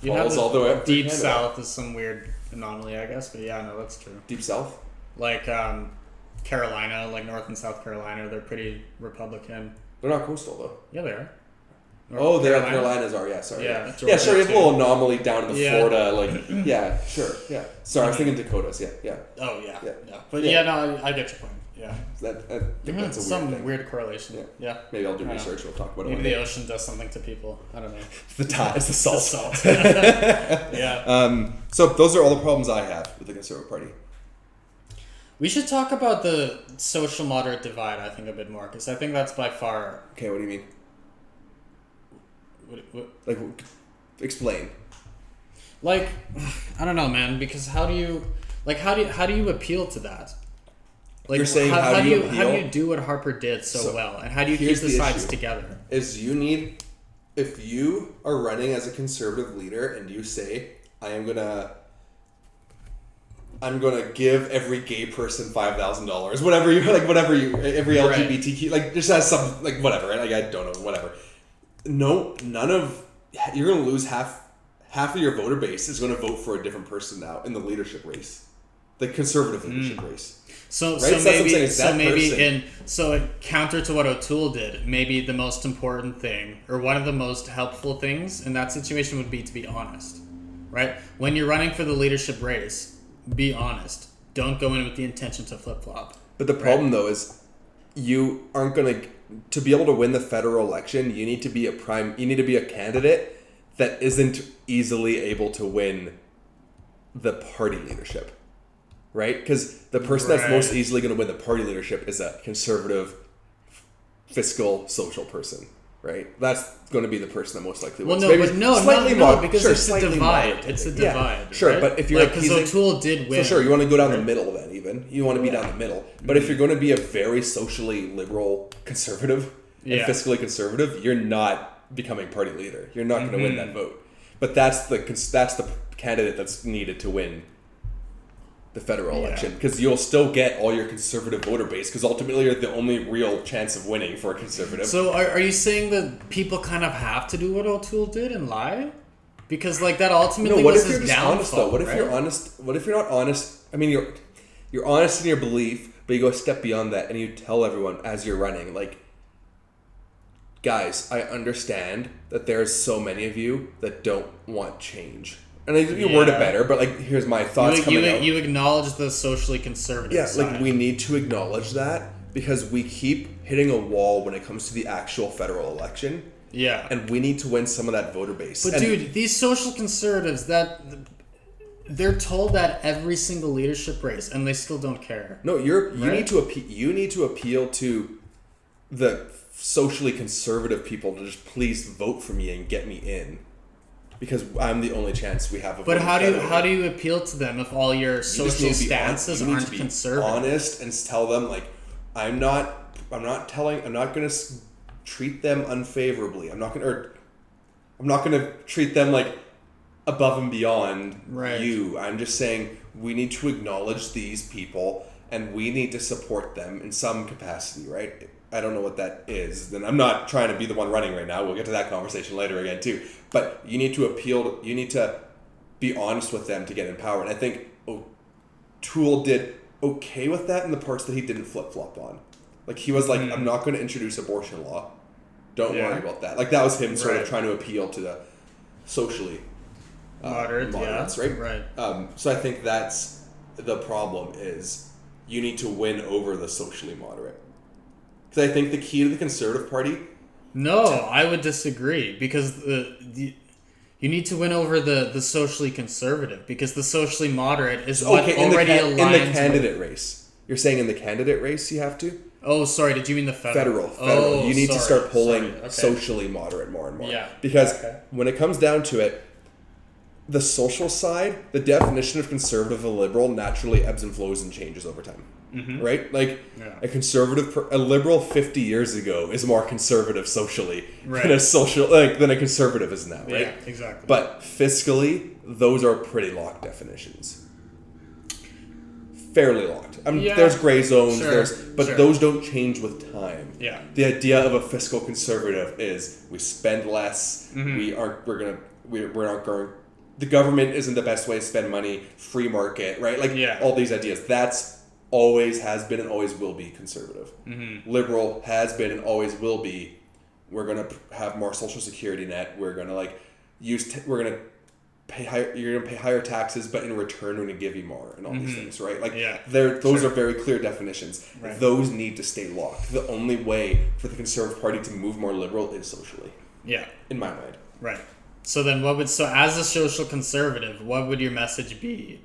Falls all the way up deep south is some weird anomaly, I guess, but no, that's true. Deep south? Like Carolina, like North and South Carolina, they're pretty Republican. They're not coastal though. Yeah, they are. Carolinas are. Yeah, sorry. Yeah, sure. You have a little anomaly down in the Florida, like sure. Yeah. Sorry, I was thinking Dakotas. Yeah. Oh yeah. But no, I get your point. Yeah. I think that's a weird thing. Weird correlation. Yeah. Maybe I'll do research. We'll talk about it. Maybe the ocean does something to people. I don't know. It's the salt. It's the salt. Yeah. So those are all the problems I have with the Conservative Party. We should talk about the social moderate divide, I think, a bit more, because I think that's by far... Okay, what do you mean? What? Like, explain. Like, I don't know, man, because how do you appeal to that? Like, you're saying how do you do what Harper did so well, and how do you keep the sides together? If you are running as a conservative leader and you say, I'm gonna give every gay person $5,000, every LGBTQ, like just as some, like whatever, right? Like I don't know, whatever. No, you're gonna lose half of your voter base is gonna vote for a different person now in the leadership race, the conservative leadership race. So counter to what O'Toole did, maybe the most important thing, or one of the most helpful things in that situation would be to be honest, right? When you're running for the leadership race, be honest. Don't go in with the intention to flip-flop. But the problem, though, is you aren't going to be able to win the federal election, you need to be a candidate that isn't easily able to win the party leadership. Right? Because the person that's most easily going to win the party leadership is a conservative, fiscal, social person. Right? That's going to be the person that most likely wins. Because it's a divide. It's a divide. Yeah, sure, right? but if you're because O'Toole did win. So sure, you want to go down the middle then even. You want to be down the middle. But if you're going to be a very socially liberal conservative and fiscally conservative, you're not becoming party leader. You're not going to win that vote. But that's the candidate that's needed to win the federal election, because you'll still get all your conservative voter base, because ultimately you're the only real chance of winning for a conservative. So are you saying that people kind of have to do what O'Toole did and lie? Because like that ultimately was his downfall. Honest though? What if you're honest? What if you're not honest? I mean, you're honest in your belief, but you go a step beyond that and you tell everyone as you're running, like, guys, I understand that there's so many of you that don't want change. And you word it better, but like, here's my thoughts coming out. You acknowledge the socially conservative side. Like, we need to acknowledge that, because we keep hitting a wall when it comes to the actual federal election. Yeah. And we need to win some of that voter base. But dude, these social conservatives, they're told that every single leadership race, and they still don't care. No, you need to appeal to the socially conservative people to just please vote for me and get me in. Because I'm the only chance we have of. But how do you appeal to them if all your social stances aren't conservative? Honest and tell them, like, I'm not going to treat them unfavorably. I'm not going to treat them like above and beyond you. I'm just saying we need to acknowledge these people and we need to support them in some capacity, right? I don't know what that is. Then I'm not trying to be the one running right now. We'll get to that conversation later again too. But you need to be honest with them to get in power. And I think O'Toole did okay with that in the parts that he didn't flip-flop on. Like, he was like, I'm not going to introduce abortion law. Don't worry about that. Like, that was him sort of trying to appeal to the socially moderates, right? Right. So I think that's the problem, is you need to win over the socially moderate. Because I think the key to the Conservative Party... No, I would disagree. Because you need to win over the socially conservative. Because the socially moderate is what already aligns in the candidate race. You're saying in the candidate race you have to? Oh, sorry. Did you mean the federal? Federal. You need to start pulling socially moderate more and more. Yeah. Because when it comes down to it, the social side, the definition of conservative and liberal naturally ebbs and flows and changes over time. Mm-hmm. Right? Like, a liberal 50 years ago is more conservative socially than a conservative is now, right? Yeah, exactly. But fiscally, those are pretty locked definitions. Fairly locked. There's gray zones, those don't change with time. Yeah. The idea of a fiscal conservative is we spend less. Mm-hmm. We're not going. The government isn't the best way to spend money. Free market, right? Like, all these ideas. That's always has been and always will be conservative. Mm-hmm. Liberal has been and always will be. We're gonna have more social security net. We're gonna we're gonna pay higher. You're gonna pay higher taxes, but in return, we're gonna give you more and all these things, right? Like, those are very clear definitions. Right. Those need to stay locked. The only way for the Conservative Party to move more liberal is socially. Yeah. In my mind. Right. So then, as a social conservative, what would your message be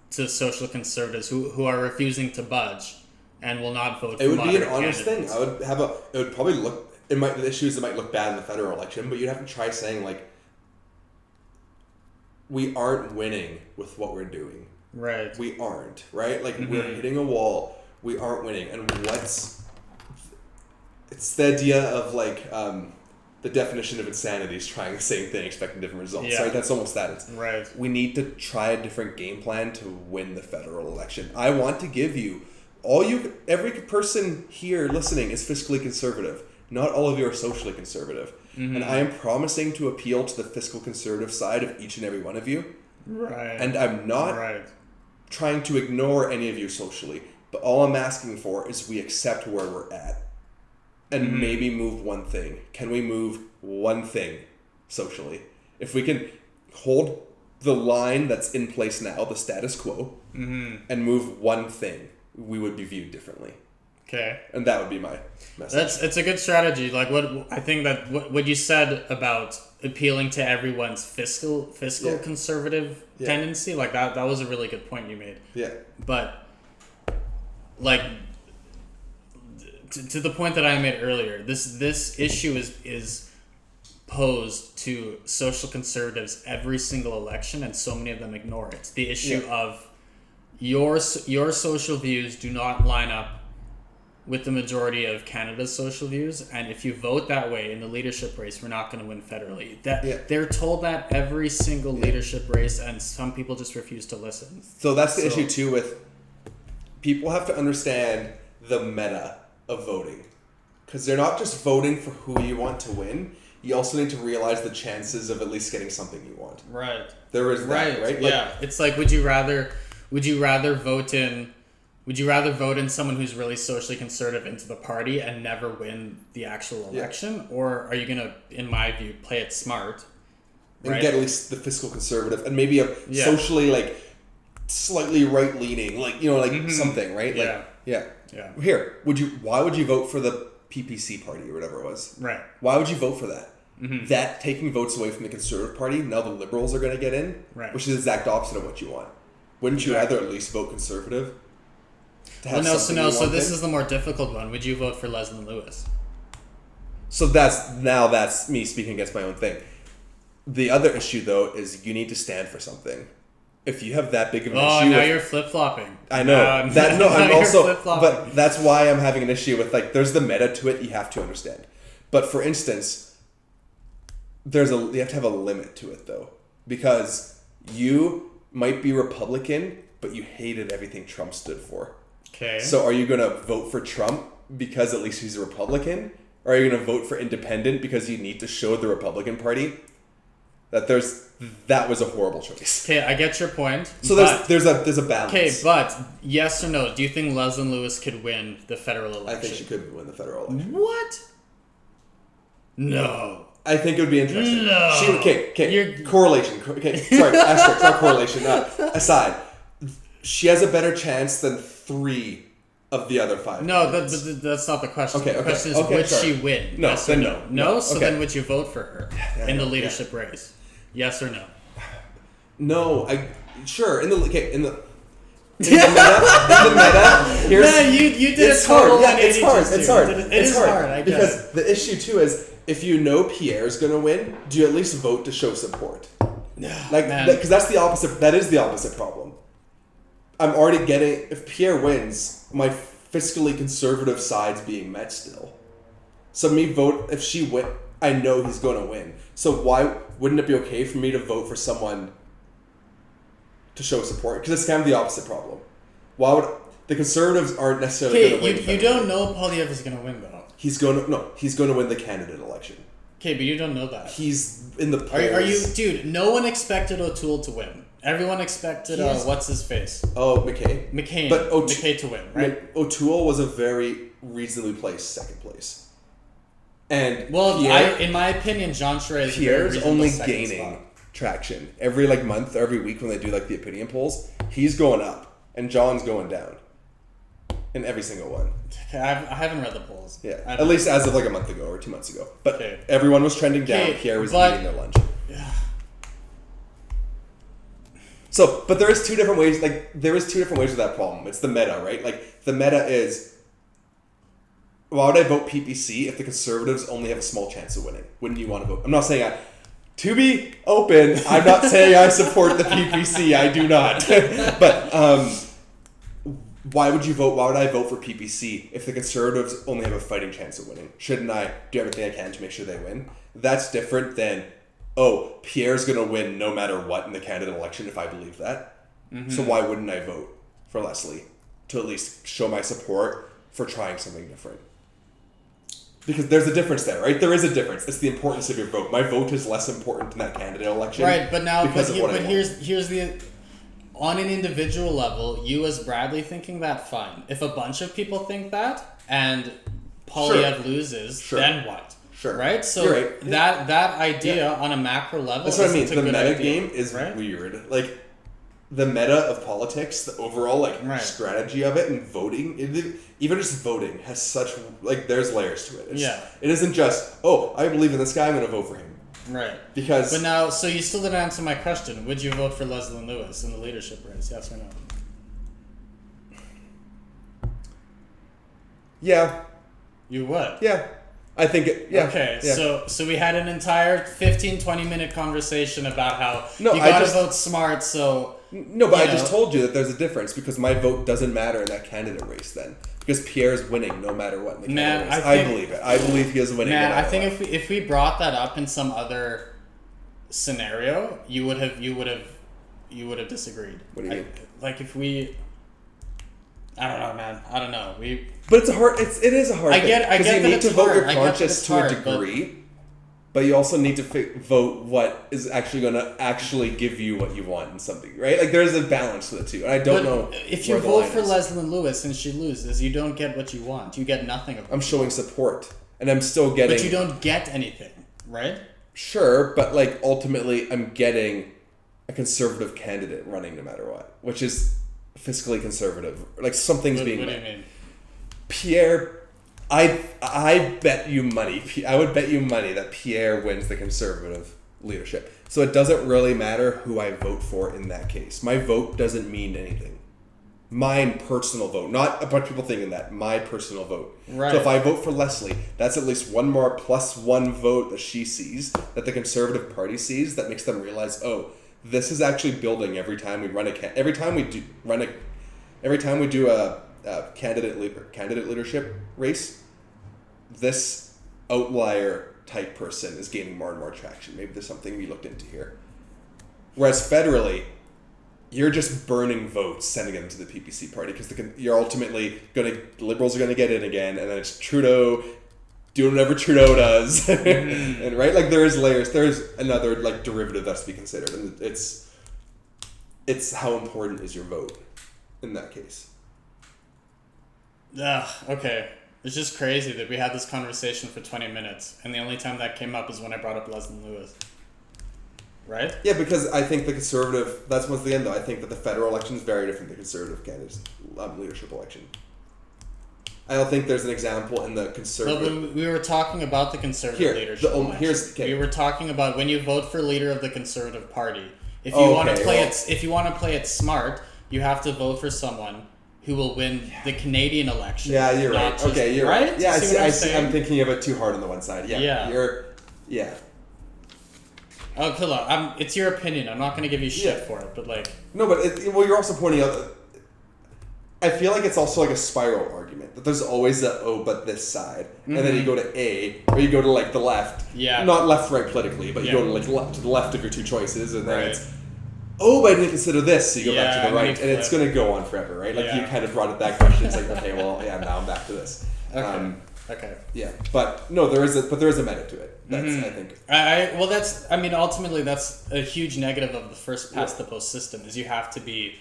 to social conservatives who are refusing to budge and will not vote for moderate candidates? It would be an honest thing. It would probably look, the issues that might look bad in the federal election, but you'd have to try saying, like, we aren't winning with what we're doing. Right. We aren't, right? Like, we're hitting a wall. We aren't winning. And it's the idea of, like, the definition of insanity is trying the same thing, expecting different results. Yeah. Right? That's almost that. Right. We need to try a different game plan to win the federal election. I want to give you every person here listening is fiscally conservative. Not all of you are socially conservative. Mm-hmm. And I am promising to appeal to the fiscal conservative side of each and every one of you. Right. And I'm not trying to ignore any of you socially. But all I'm asking for is we accept where we're at. And maybe move one thing. Can we move one thing socially? If we can hold the line that's in place now, the status quo, and move one thing, we would be viewed differently. Okay. And that would be my message. It's a good strategy. Like, I think that what you said about appealing to everyone's fiscal conservative tendency, like that was a really good point you made. Yeah. But, like, to the point that I made earlier, this issue is posed to social conservatives every single election, and so many of them ignore it. The issue of your social views do not line up with the majority of Canada's social views, and if you vote that way in the leadership race, we're not going to win federally. They're told that every single leadership race, and some people just refuse to listen. So that's the issue too with people have to understand the meta of voting, because they're not just voting for who you want to win. You also need to realize the chances of at least getting something you want. Right. There is that, right? Like, yeah. It's like, would you rather vote in someone who's really socially conservative into the party and never win the actual election? Or are you going to, in my view, play it smart? And get at least the fiscal conservative and maybe a socially, like, slightly right-leaning, like, something, right? Like, yeah. Here, why would you vote for the PPC party or whatever it was? Right. Why would you vote for that? That taking votes away from the Conservative Party, now the Liberals are going to get in, which is the exact opposite of what you want. Wouldn't you rather at least vote Conservative? So this is the more difficult one. Would you vote for Leslyn Lewis? So that's me speaking against my own thing. The other issue, though, is you need to stand for something. If you have that big of an issue... Oh, now you're flip-flopping. I know. I'm also... But that's why I'm having an issue with, like, there's the meta to it you have to understand. But, for instance, you have to have a limit to it, though. Because you might be Republican, but you hated everything Trump stood for. Okay. So are you going to vote for Trump because at least he's a Republican? Or are you going to vote for independent because you need to show the Republican Party that that was a horrible choice? Okay, I get your point. So there's a balance. Okay, but yes or no, do you think Leslyn Lewis could win the federal election? I think she could win the federal election. What? No. I think it would be interesting. No. Correlation. Okay, sorry, asterisk, not correlation. Aside, she has a better chance than 3 of the other 5. No, that's not the question. Okay, the question is, would she win? No, yes or no? No? So then would you vote for her in the leadership race? Yes or no? No, sure. In the meta, you did a total 180. It's hard. It is hard. I guess. Because the issue too is, if you know Pierre's gonna win, do you at least vote to show support? Because that's the opposite. That is the opposite problem. I'm already getting, if Pierre wins, my fiscally conservative side's being met still. So if she win, I know he's going to win. So why wouldn't it be okay for me to vote for someone to show support? Because it's kind of the opposite problem. Why would the Conservatives aren't necessarily going to win? You don't know Poilievre is going to win, though. He's going to win the candidate election. Okay, but you don't know that. He's in the polls. Are you, dude? No one expected O'Toole to win. Everyone expected what's his face? Oh, McCain. But McCain to win, right? O'Toole was a very reasonably placed second place. And in my opinion, Jean Charest is Pierre's only gaining traction every month or every week when they do the opinion polls. He's going up, and John's going down in every single one. Okay, I haven't read the polls. Yeah, at least as of a month ago or 2 months ago. But everyone was trending down. Pierre was eating their lunch. Yeah. So, but there is two different ways. There is two different ways with that problem. It's the meta, right? The meta is, why would I vote PPC if the Conservatives only have a small chance of winning? Wouldn't you want to vote? I'm not saying to be open, I'm not saying I support the PPC. I do not. But why would you vote? Why would I vote for PPC if the Conservatives only have a fighting chance of winning? Shouldn't I do everything I can to make sure they win? That's different than, Pierre's going to win no matter what in the candidate election if I believe that. Mm-hmm. So why wouldn't I vote for Leslyn to at least show my support for trying something different? Because there's a difference there, right? There is a difference. It's the importance of your vote. My vote is less important in that candidate election. Right, but now, here's the... On an individual level, you as Bradley thinking that, fine. If a bunch of people think that, and Poilievre loses, then what? Sure. Right? So you're right. that idea on a macro level. That's what I mean. The meta game is weird. The meta of politics, the overall strategy of it and voting, even just voting has such there's layers to it. It isn't just, I believe in this guy, I'm going to vote for him. Right. Because but now, so you still didn't answer my question. Would you vote for Leslyn Lewis in the leadership race? Yes or no? Yeah. You would? Yeah. I think Okay, so we had an entire 15-20 minute conversation about how you gotta vote smart, so... No, but I just told you that there's a difference because my vote doesn't matter in that candidate race then. Because Pierre's winning no matter what. In the Man, I believe it. I believe he is winning. Man, no matter I think what. if we brought that up in some other scenario, you would have disagreed. What do you mean? Like if we, I don't know, man. I don't know. But it's a hard. It is a hard. I get because you that need it's to vote hard. your conscience to a degree, but you also need to vote what is actually going to actually give you what you want in something, right? Like there's a balance to the two, and I don't know. If you vote for Leslyn Lewis and she loses, you don't get what you want. You get nothing of it. I'm showing support, and I'm still getting. But you don't get anything, right? Sure, but like ultimately, I'm getting a conservative candidate running no matter what, which is fiscally conservative. Like something's being. What do you mean? Pierre, I bet you money. I would bet you money that Pierre wins the conservative leadership. So it doesn't really matter who I vote for in that case. My vote doesn't mean anything. My personal vote, not a bunch of people thinking that. My personal vote. Right. So if I vote for Lesley, that's at least one more plus one vote that she sees, that the Conservative Party sees, that makes them realize, oh, this is actually building every time we run every time we do a candidate leadership race. This outlier type person is gaining more and more traction. Maybe there's something we looked into here. Whereas federally, you're just burning votes, sending them to the PPC party because you're ultimately Liberals are gonna get in again, and then it's Trudeau doing whatever Trudeau does, and right, like there's layers. There's another like derivative that's to be considered, and it's how important is your vote in that case. Okay. It's just crazy that we had this conversation for 20 minutes, and the only time that came up is when I brought up Leslyn Lewis. Right? Yeah, because I think the Conservative, that's once the end though, I think that the federal election is very different than the Conservative candidates' leadership election. I don't think there's an example in the Conservative... No, we were talking about the Conservative leadership election. We were talking about when you vote for leader of the Conservative Party. If you want to play it smart, you have to vote for someone who will win the Canadian election. Yeah, you're right. Okay, you're right. Yeah, I see. I'm thinking of it too hard on the one side. Yeah. Yeah. Oh, look, it's your opinion. I'm not going to give you shit for it, but like... No, but you're also pointing out... I feel like it's also like a spiral argument. That there's always but this side. Mm-hmm. And then you go to A, or you go to like the left. Yeah. Not left-right politically, but you go to like to the left of your two choices, and then it's... Oh, but I didn't consider this, so you go back to the right, and it's going to go on forever, right? Like you kind of brought up that question. It's like, okay, well, now I'm back to this. Okay. Yeah, but no, there is a method to it. That's I think. Ultimately, that's a huge negative of the first past the post system. Is you have to be.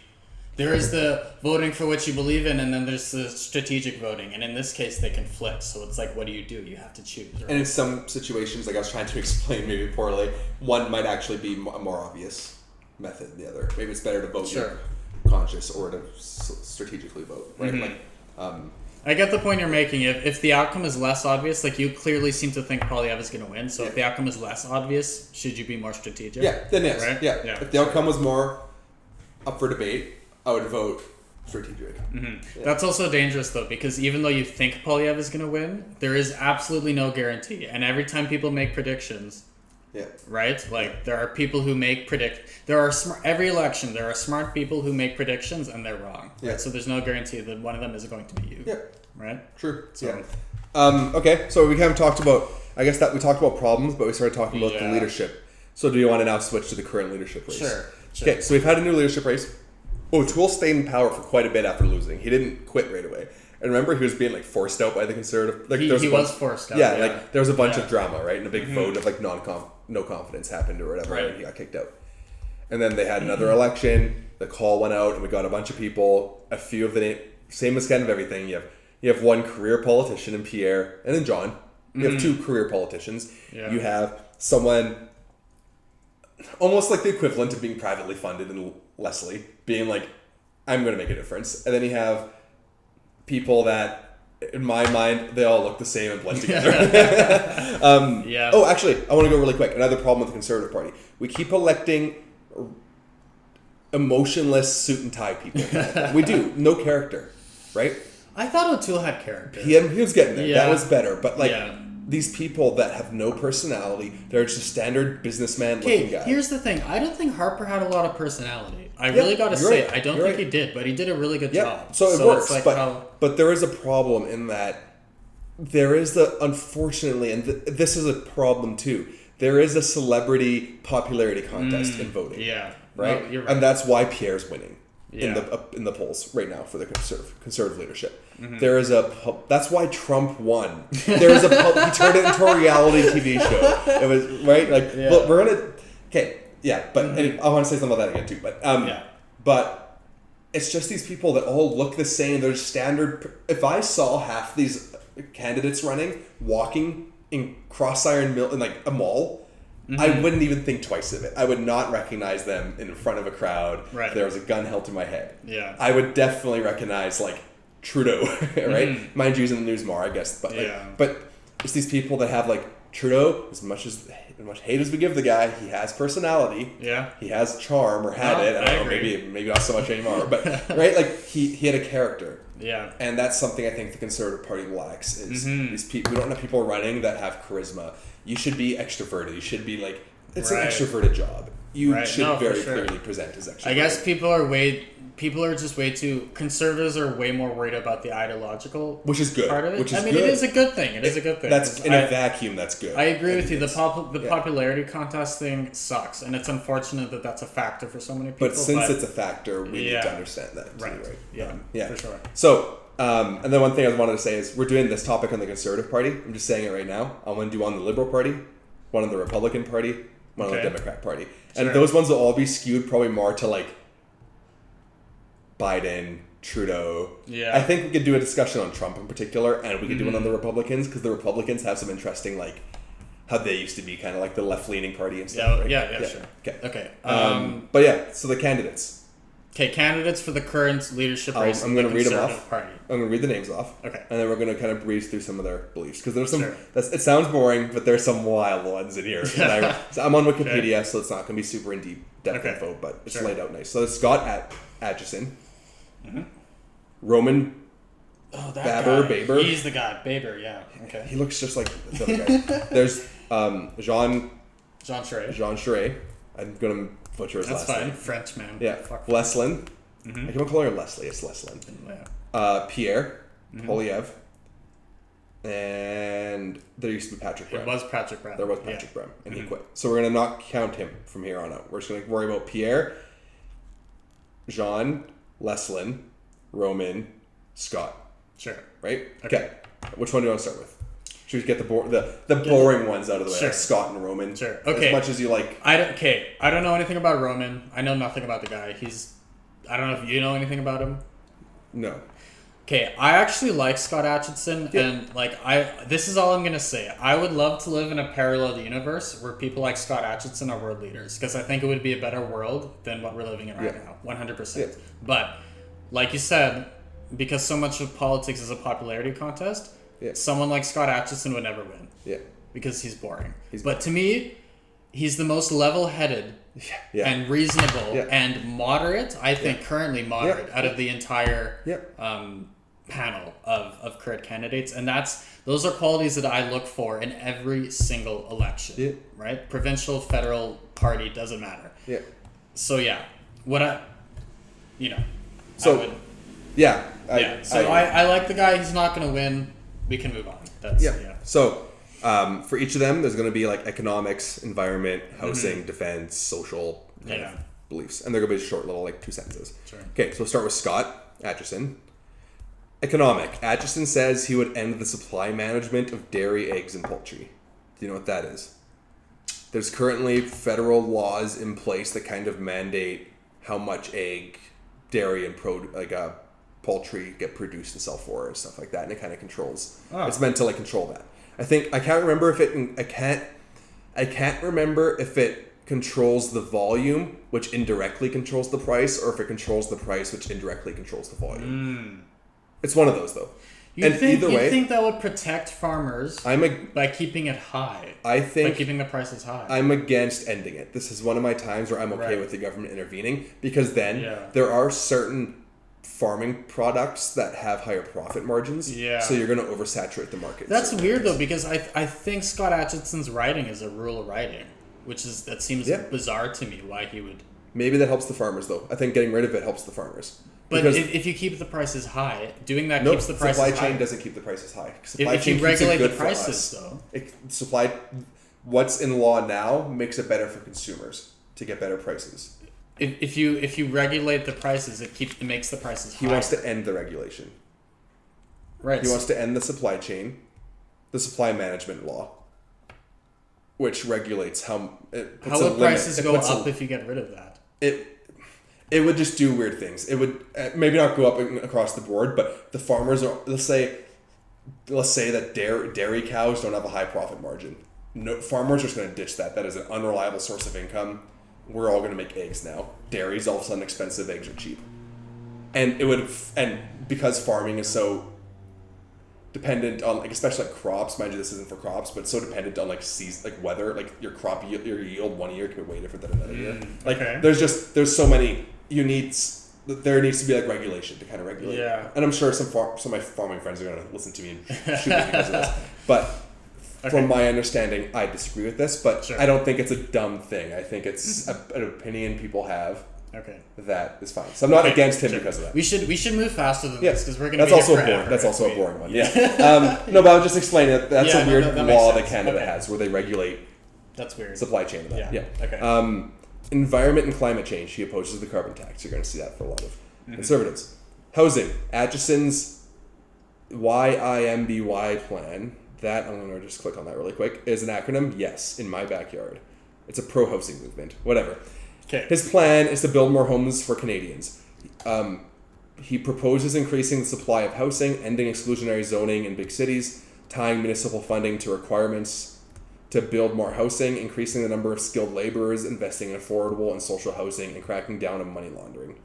There is the voting for what you believe in, and then there's the strategic voting, and in this case, they conflict. So it's like, what do? You have to choose. Right? And in some situations, like I was trying to explain, maybe poorly, one might actually be a more obvious method than the other. Maybe it's better to vote conscious or to strategically vote, right? Mm-hmm. I get the point you're making. If the outcome is less obvious, like you clearly seem to think Poilievre is going to win, so if the outcome is less obvious, should you be more strategic? Yeah, then yes. Right? Yeah. If the outcome was more up for debate, I would vote strategic. Mm-hmm. Yeah. That's also dangerous, though, because even though you think Poilievre is going to win, there is absolutely no guarantee. And every time people make predictions... Yeah. Right? Like, there are people who make every election, there are smart people who make predictions and they're wrong. Yeah. Right? So there's no guarantee that one of them is going to be you. Yeah. Right? True. So, okay, so we kind of talked about, I guess that we talked about problems, but we started talking about the leadership. So do you want to now switch to the current leadership race? Sure. Okay, so we've had a new leadership race. O'Toole stayed in power for quite a bit after losing. He didn't quit right away. And remember, he was being like forced out by the Conservative. Like he was forced out. Yeah, like there was a bunch of drama, right? And a big vote of like no confidence happened or whatever, and he got kicked out. And then they had another election. The call went out, and we got a bunch of people. A few of the same as kind of everything. You have one career politician in Pierre, and then John. You have two career politicians. Yeah. You have someone almost like the equivalent of being privately funded in Lesley, being like, I'm going to make a difference. And then you have people that, in my mind, they all look the same and blend together. Oh, actually, I want to go really quick. Another problem with the Conservative Party. We keep electing emotionless suit and tie people. We do. No character, right? I thought O'Toole had character. He was getting there. Yeah. That was better. But these people that have no personality, they're just a standard businessman-looking guy. Here's the thing. I don't think Harper had a lot of personality. I really got to say, I don't think he did, but he did a really good job. So it works, but there is a problem in that there is unfortunately, and this is a problem too, there is a celebrity popularity contest in voting. Yeah. Right? No, you're right. And that's why Pierre's winning in the polls right now for the conservative leadership. Mm-hmm. There is that's why Trump won. There is he turned it into a reality TV show. It was right, like look, we're gonna but anyway, I want to say something about that again too. But it's just these people that all look the same. They're standard. If I saw half these candidates running walking in cross-iron mill in like a mall, I wouldn't even think twice of it. I would not recognize them in front of a crowd. Right. If there was a gun held to my head. Yeah. I would definitely recognize like Trudeau, right? Mind you, he's in the news more, I guess. But but it's these people that have like Trudeau, as much hate as we give the guy, he has personality. Yeah. He has charm, or had it. I don't know, maybe not so much anymore. But right, like he had a character. Yeah. And that's something I think the Conservative Party lacks is these people. We don't have people running that have charisma. You should be extroverted. You should be like, it's an extroverted job. You should very clearly present as extroverted. I guess people are just way too, conservatives are way more worried about the ideological which is good. part of it. Which is good. It is a good thing. It is a good thing. That's in a vacuum, that's good. I agree with you. The popularity contest thing sucks, and it's unfortunate that that's a factor for so many people. But since it's a factor, we need to understand that too, right? Yeah, for sure. So, and then one thing I wanted to say is we're doing this topic on the Conservative Party. I'm just saying it right now. I'm going to do one on the Liberal Party, one on the Republican Party, one on the Democrat Party. And those ones will all be skewed probably more to like Biden, Trudeau. Yeah. I think we could do a discussion on Trump in particular, and we could do one on the Republicans, because the Republicans have some interesting, like, how they used to be kind of like the left-leaning party and stuff. Sure. Okay. But yeah, so the candidates. Okay, candidates for the current leadership race. I'm going to read them off. Party. I'm going to read the names off. Okay. And then we're going to kind of breeze through some of their beliefs, because there's some. It sounds boring, but there's some wild ones in here. So I'm on Wikipedia, so it's not going to be super in depth info, but it's laid out nice. So it's Scott Aitchison, Roman. Oh, that guy. Baber. He's the guy. Baber, yeah. Okay. He looks just like the other guy. There's Jean Scheer. I'm going to butcher his last name. French man. Yeah. Leslyn. I keep on calling her Leslie. It's Leslyn. Yeah. Pierre Poilievre. And there used to be Patrick Brown. It was Patrick Brown. There was Patrick Brown. And he quit. So we're going to not count him from here on out. We're just going to worry about Pierre, Jean, Leslyn, Roman, Scott. Sure. Right? Okay. Which one do you want to start with? Should we get the boring ones out of the way? Like Scott and Roman. Sure. Okay. As much as you like. I don't know anything about Roman. I know nothing about the guy. I don't know if you know anything about him. No. Okay, I actually like Scott Aitchison, and this is all I'm gonna say. I would love to live in a parallel universe where people like Scott Aitchison are world leaders, because I think it would be a better world than what we're living in right now, 100%. But like you said, because so much of politics is a popularity contest, someone like Scott Aitchison would never win. Yeah, because he's boring. But to me, he's the most level-headed and reasonable and moderate. I think currently moderate out of the entire panel of current candidates, and those are qualities that I look for in every single election. Right, provincial, federal, party, doesn't matter. So I like the guy. He's not going to win. We can move on. So for each of them, there's going to be like economics, environment, housing, defense, social kind of beliefs, and they're going to be short little like 2 sentences. Sure. Okay, so we'll start with Scott Aitchison. Economic. Aitchison says he would end the supply management of dairy, eggs, and poultry. Do you know what that is? There's currently federal laws in place that kind of mandate how much egg, dairy, and poultry get produced and sell for and stuff like that, and it kind of controls. It's meant to like control that. I can't remember if it controls the volume, which indirectly controls the price, or if it controls the price, which indirectly controls the volume. It's one of those, though. You think that would protect farmers by keeping it high? By keeping the prices high. I'm against ending it. This is one of my times where I'm okay with the government intervening, because then there are certain farming products that have higher profit margins. Yeah. So you're going to oversaturate the market. That's weird though, because I think Scott Atchison's writing is a rural writing, that seems bizarre to me. Why he would. Maybe that helps the farmers though. I think getting rid of it helps the farmers. But if you keep the prices high, doing that keeps the prices high. Supply chain doesn't keep the prices high. Supply if chain you regulate keeps it the good prices, though. What's in law now makes it better for consumers to get better prices. If you regulate the prices, it makes the prices higher. He wants to end the regulation. Right. He wants to end the supply chain, the supply management law, which regulates how would prices go up if you get rid of that? It would just do weird things. It would maybe not go up across the board, but the farmers are let's say that dairy cows don't have a high profit margin. No, farmers are just going to ditch that. That is an unreliable source of income. We're all going to make eggs now. Dairy's all of a sudden expensive. Eggs are cheap, and because farming is so dependent on especially crops. Mind you, this isn't for crops, but so dependent on season, weather. Your crop your yield one year can be way different than another year. There's so many. There needs to be regulation to kind of regulate. Yeah. And I'm sure some of my farming friends are going to listen to me and shoot me because of this. But from my understanding, I disagree with this. But sure. I don't think it's a dumb thing. I think it's an opinion people have. Okay. That is fine. So I'm not against him because of that. We should move faster than this because we're going to be That's here also forever. boring. That's also a boring one. Yeah. No, but I was just explaining that that's a weird law that Canada has where they regulate. That's weird. Supply chain. Yeah. Okay. Environment and climate change. He opposes the carbon tax. You're going to see that for a lot of conservatives. Housing. Atchison's YIMBY plan. That I'm going to just click on that really quick. Is an acronym. Yes, in my backyard. It's a pro-housing movement. Whatever. Okay. His plan is to build more homes for Canadians. He proposes increasing the supply of housing, ending exclusionary zoning in big cities, tying municipal funding to requirements to build more housing, increasing the number of skilled laborers, investing in affordable and social housing, and cracking down on money laundering.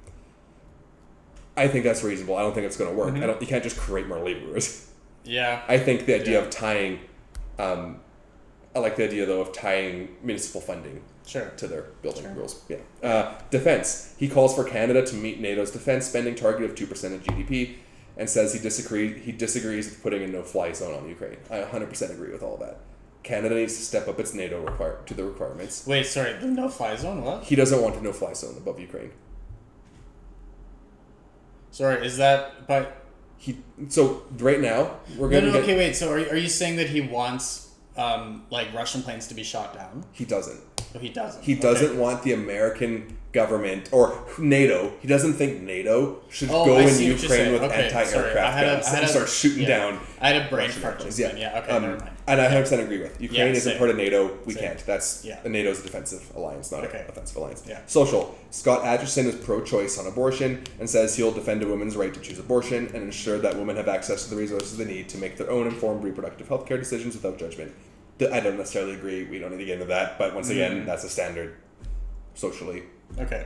I think that's reasonable. I don't think it's going to work. You can't just create more laborers. Yeah. I think the idea of tying, I like the idea though of tying municipal funding to their building rules. Yeah. Defense. He calls for Canada to meet NATO's defense spending target of 2% of GDP, and says he disagrees with putting a no-fly zone on Ukraine. I 100% agree with all that. Canada needs to step up its NATO to the requirements. Wait, sorry, the no-fly zone? What? He doesn't want a no-fly zone above Ukraine. Sorry, is that So right now we're going to okay, wait. So are you saying that he wants Russian planes to be shot down? He doesn't. Oh, he doesn't. He doesn't want the American government or NATO. He doesn't think NATO should go in Ukraine with anti-aircraft guns and start shooting down. I had a brain fart just then. Yeah. Okay. Never mind. And I 100% agree with Ukraine isn't part of NATO. We can't. That's NATO's a defensive alliance, not an offensive alliance. Yeah. Social. Scott Atchison is pro-choice on abortion and says he'll defend a woman's right to choose abortion and ensure that women have access to the resources they need to make their own informed reproductive health care decisions without judgment. I don't necessarily agree. We don't need to get into that. But once again, that's a standard socially. Okay.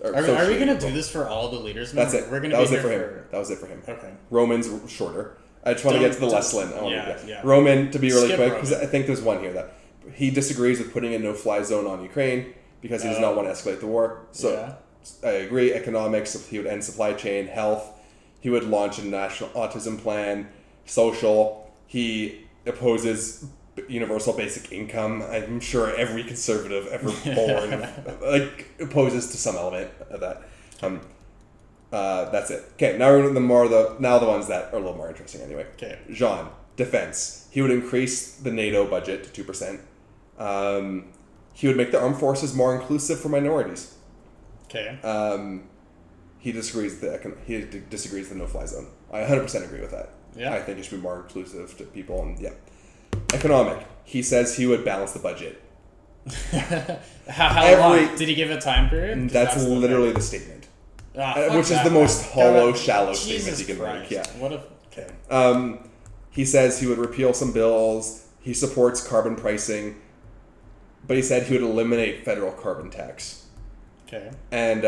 Are we going to do this for all the leaders? That's it. We're that was it for him. That was it for him. Okay. Roman's shorter. I just want to get to the Leslyn. Roman, to be really quick, because I think there's one here that he disagrees with putting a no-fly zone on Ukraine because he does not want to escalate the war. So I agree. Economics, he would end supply chain. Health, he would launch a national autism plan. Social, he opposes universal basic income. I'm sure every conservative ever born opposes to some element of that. That's it. Okay, now we're the ones that are a little more interesting anyway. Okay. Jean, defense. He would increase the NATO budget to 2%. He would make the armed forces more inclusive for minorities. Okay. He disagrees with the no-fly zone. I 100% agree with that. Yeah. I think it should be more inclusive to people and Economic. He says he would balance the budget. How long? Did he give a time period? That's literally the statement. Which is the most hollow, shallow statement you can make. Yeah. What if... Okay. He says he would repeal some bills. He supports carbon pricing. But he said he would eliminate federal carbon tax. Okay. And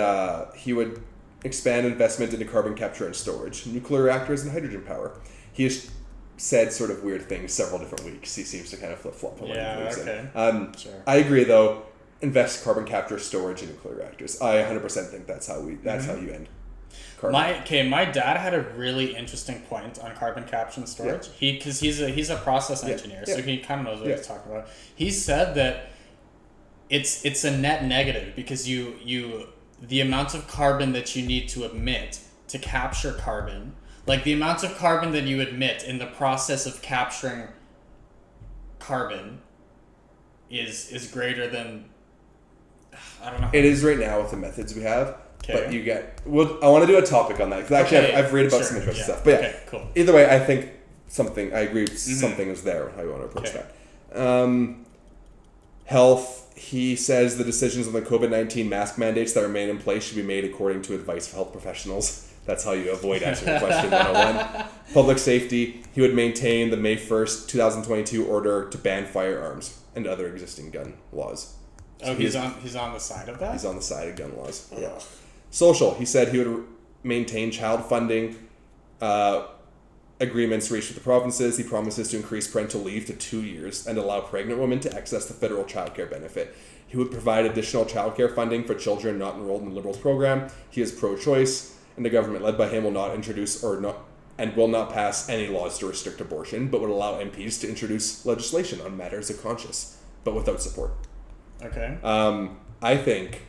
he would expand investment into carbon capture and storage, nuclear reactors, and hydrogen power. He has said sort of weird things several different weeks. He seems to kind of flip-flop from what he moves in. Sure. I agree, though. Invest carbon capture, storage, and nuclear reactors. I 100% think that's how you end carbon. My dad had a really interesting point on carbon capture and storage. Because he's a process engineer, so he kind of knows what he's talking about. He said that it's a net negative because the amount of carbon that you need to emit to capture carbon, like the amount of carbon that you emit in the process of capturing carbon is greater than, I don't know. It is right now with the methods we have. But you get... Well, I want to do a topic on that. Because actually, I've read about some interesting stuff. But cool. Either way, I think something... I agree something is there, how you want to approach that. Health, he says the decisions on the COVID-19 mask mandates that remain in place should be made according to advice from health professionals. That's how you avoid answering the question 101. Public safety, he would maintain the May 1st, 2022 order to ban firearms and other existing gun laws. So he's on the side of that? He's on the side of gun laws. Yeah. Social, he said he would maintain child funding agreements reached with the provinces. He promises to increase parental leave to 2 years and allow pregnant women to access the federal childcare benefit. He would provide additional childcare funding for children not enrolled in the Liberals program. He is pro-choice, and the government led by him will not introduce will not pass any laws to restrict abortion, but would allow MPs to introduce legislation on matters of conscience, but without support. Okay. I think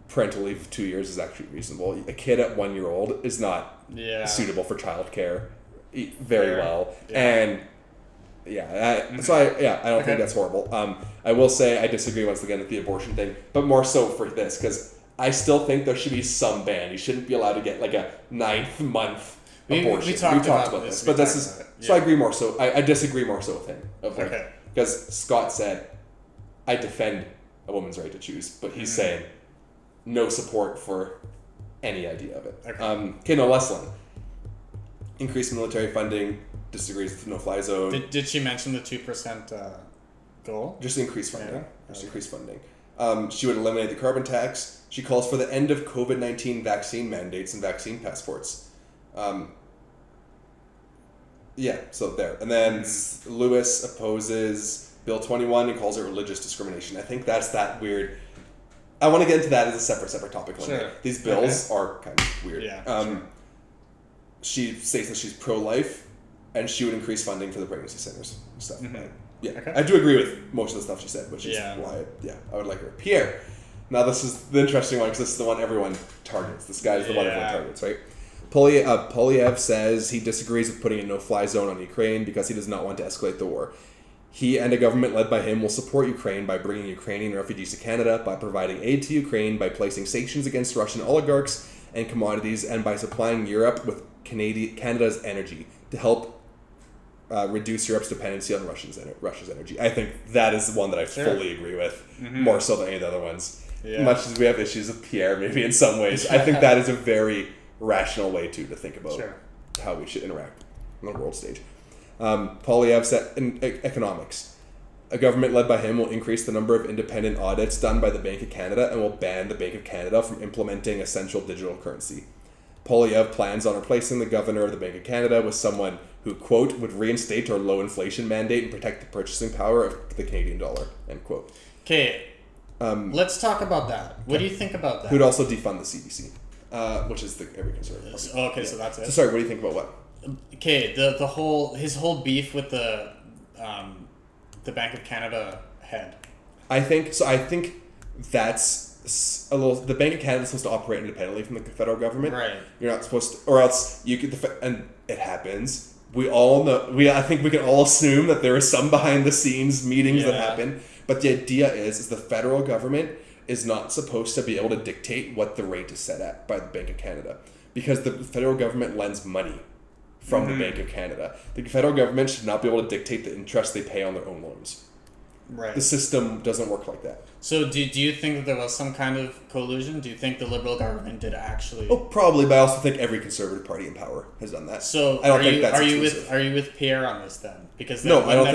parental leave of 2 years is actually reasonable. A kid at 1 year old is not suitable for childcare very well. And I don't think that's horrible. I will say I disagree once again with the abortion thing, but more so for this, because I still think there should be some ban. You shouldn't be allowed to get like a 9th month abortion. We talked about this. But this is... So I agree more so. I disagree more so with him. Because Scott said, I defend a woman's right to choose, but he's saying no support for any idea of it. Leslyn. Increased military funding, disagrees with the no-fly zone. Did she mention the 2% goal? Just increased funding. Increased funding. She would eliminate the carbon tax. She calls for the end of COVID-19 vaccine mandates and vaccine passports. So there. And then Lewis opposes Bill 21 and calls it religious discrimination. I think that's that weird. I want to get into that as a separate topic. Sure. These bills are kind of weird. She states that she's pro-life, and she would increase funding for the pregnancy centers and stuff. I do agree with most of the stuff she said, which is why I would like her. Pierre. Now this is the interesting one because this is the one everyone targets. This guy is the one everyone targets, right? Poilievre says he disagrees with putting a no-fly zone on Ukraine because he does not want to escalate the war. He and a government led by him will support Ukraine by bringing Ukrainian refugees to Canada, by providing aid to Ukraine, by placing sanctions against Russian oligarchs and commodities, and by supplying Europe with Canada's energy to help reduce Europe's dependency on Russia's energy. I think that is the one that I fully agree with, more so than any of the other ones. Much as we have issues with Pierre, maybe in some ways, I think that is a very rational way to think about how we should interact on the world stage. Poilievre said in economics, a government led by him will increase the number of independent audits done by the Bank of Canada and will ban the Bank of Canada from implementing essential digital currency. Poilievre plans on replacing the governor of the Bank of Canada with someone who, quote, would reinstate our low inflation mandate and protect the purchasing power of the Canadian dollar, end quote. Okay, let's talk about that. What do you think about that? Who'd also defund the CBC, which is every conservative party. So that's it. So sorry, what do you think about what? Okay, his whole beef with the Bank of Canada head. I think that's a little. The Bank of Canada is supposed to operate independently from the federal government. Right. You're not supposed to, or else you could. And it happens. We all know. I think we can all assume that there are some behind the scenes meetings that happen. But the idea is the federal government is not supposed to be able to dictate what the rate is set at by the Bank of Canada, because the federal government lends money from the Bank of Canada. The federal government should not be able to dictate the interest they pay on their own loans. Right. The system doesn't work like that. So do you think that there was some kind of collusion? Do you think the Liberal government did actually? Oh, probably, but I also think every conservative party in power has done that. So I don't think that's are you with Pierre on this then? Because no, I don't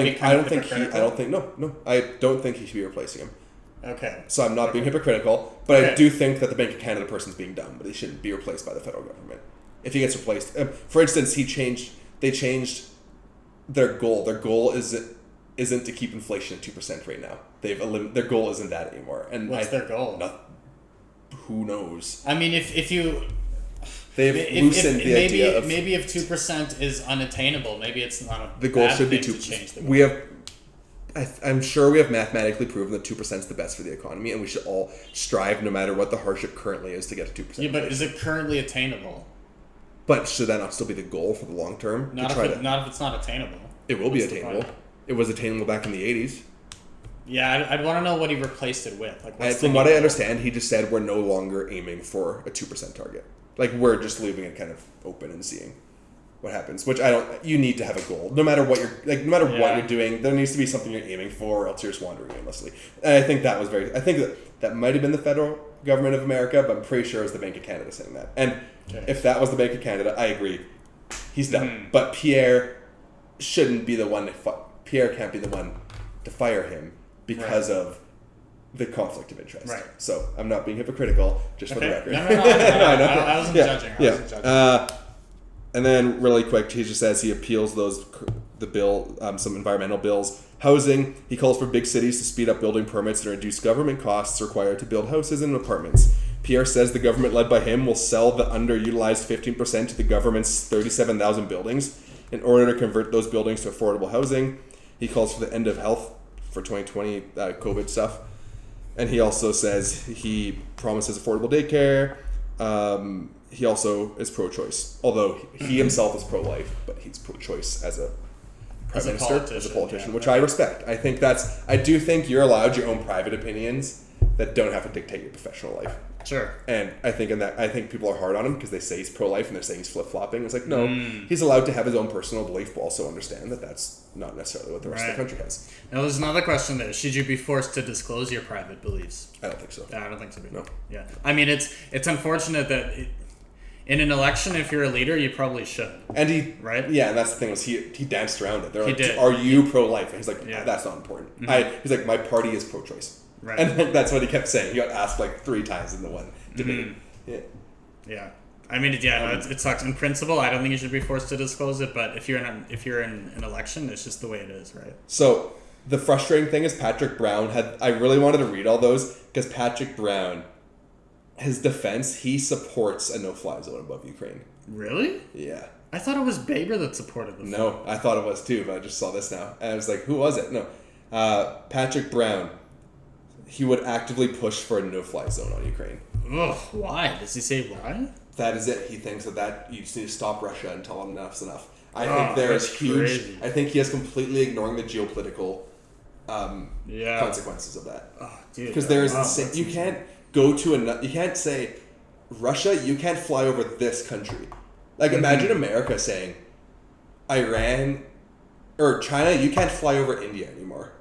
think he should be replacing him. Okay. So I'm not being hypocritical, but I do think that the Bank of Canada person's being dumb, but he shouldn't be replaced by the federal government. If he gets replaced, for instance, they changed their goal. Their goal isn't to keep inflation at 2% right now. Their goal isn't that anymore. And what's their goal? Who knows? I mean, if you They've loosened the idea of... Maybe if 2% is unattainable, maybe it's not a the goal bad should be thing 2%. to change the goal. We have... I'm sure we have mathematically proven that 2% is the best for the economy, and we should all strive, no matter what the hardship currently is, to get to 2%. Yeah, but is it currently attainable? But should that not still be the goal for the long term? Not if it's not attainable. It will be attainable. It was attainable back in the 80s. Yeah, I'd want to know what he replaced it with. Like, from what I understand, he just said we're no longer aiming for a 2% target. Like, we're just leaving it kind of open and seeing what happens. Which you need to have a goal. No matter what what you're doing, there needs to be something you're aiming for, or else you're just wandering aimlessly. And I think that might have been the federal government of America, but I'm pretty sure it was the Bank of Canada saying that. And if that was the Bank of Canada, I agree. He's done. Mm-hmm. But Pierre shouldn't be the one Pierre can't be the one to fire him because of the conflict of interest. Right. So I'm not being hypocritical, just for the record. No. I wasn't judging. I wasn't judging. And then really quick, he just says he appeals some environmental bills. Housing, he calls for big cities to speed up building permits and reduce government costs required to build houses and apartments. Pierre says the government led by him will sell the underutilized 15% to the government's 37,000 buildings in order to convert those buildings to affordable housing. He calls for the end of health for 2020 COVID stuff. And he also says he promises affordable daycare. He also is pro-choice, although he himself is pro-life, but he's pro-choice as a prime minister, as a politician, which I respect. I do think you're allowed your own private opinions that don't have to dictate your professional life. Sure. And I think people are hard on him because they say he's pro-life and they're saying he's flip-flopping. It's like, no, he's allowed to have his own personal belief, but also understand that that's not necessarily what the rest of the country has. Now, there's another question there. Should you be forced to disclose your private beliefs? I don't think so. I don't think so. No. Yeah. I mean, it's unfortunate that in an election, if you're a leader, you probably should. And right? Yeah, and that's the thing was he danced around it. They're like, did. Are you pro-life? And he's like, that's not important. Mm-hmm. He's like, my party is pro-choice. Right. And that's what he kept saying. He got asked like 3 times in the one debate. Mm-hmm. Yeah. I mean, it sucks. In principle, I don't think you should be forced to disclose it. But if you're in an election, it's just the way it is, right? So the frustrating thing is Patrick Brown I really wanted to read all those because Patrick Brown, his defense, he supports a no-fly zone above Ukraine. Really? Yeah. I thought it was Baber that supported the No, I thought it was too, but I just saw this now. And I was like, who was it? No. Patrick Brown. He would actively push for a no-fly zone on Ukraine. Ugh, why? Does he say why? That is it. He thinks that you just need to stop Russia and tell him enough's enough. I think there is huge... Crazy. I think he is completely ignoring the geopolitical consequences of that. Because there is... You can't go to you can't say, Russia, you can't fly over this country. Like, imagine America saying, Iran or China, you can't fly over India anymore.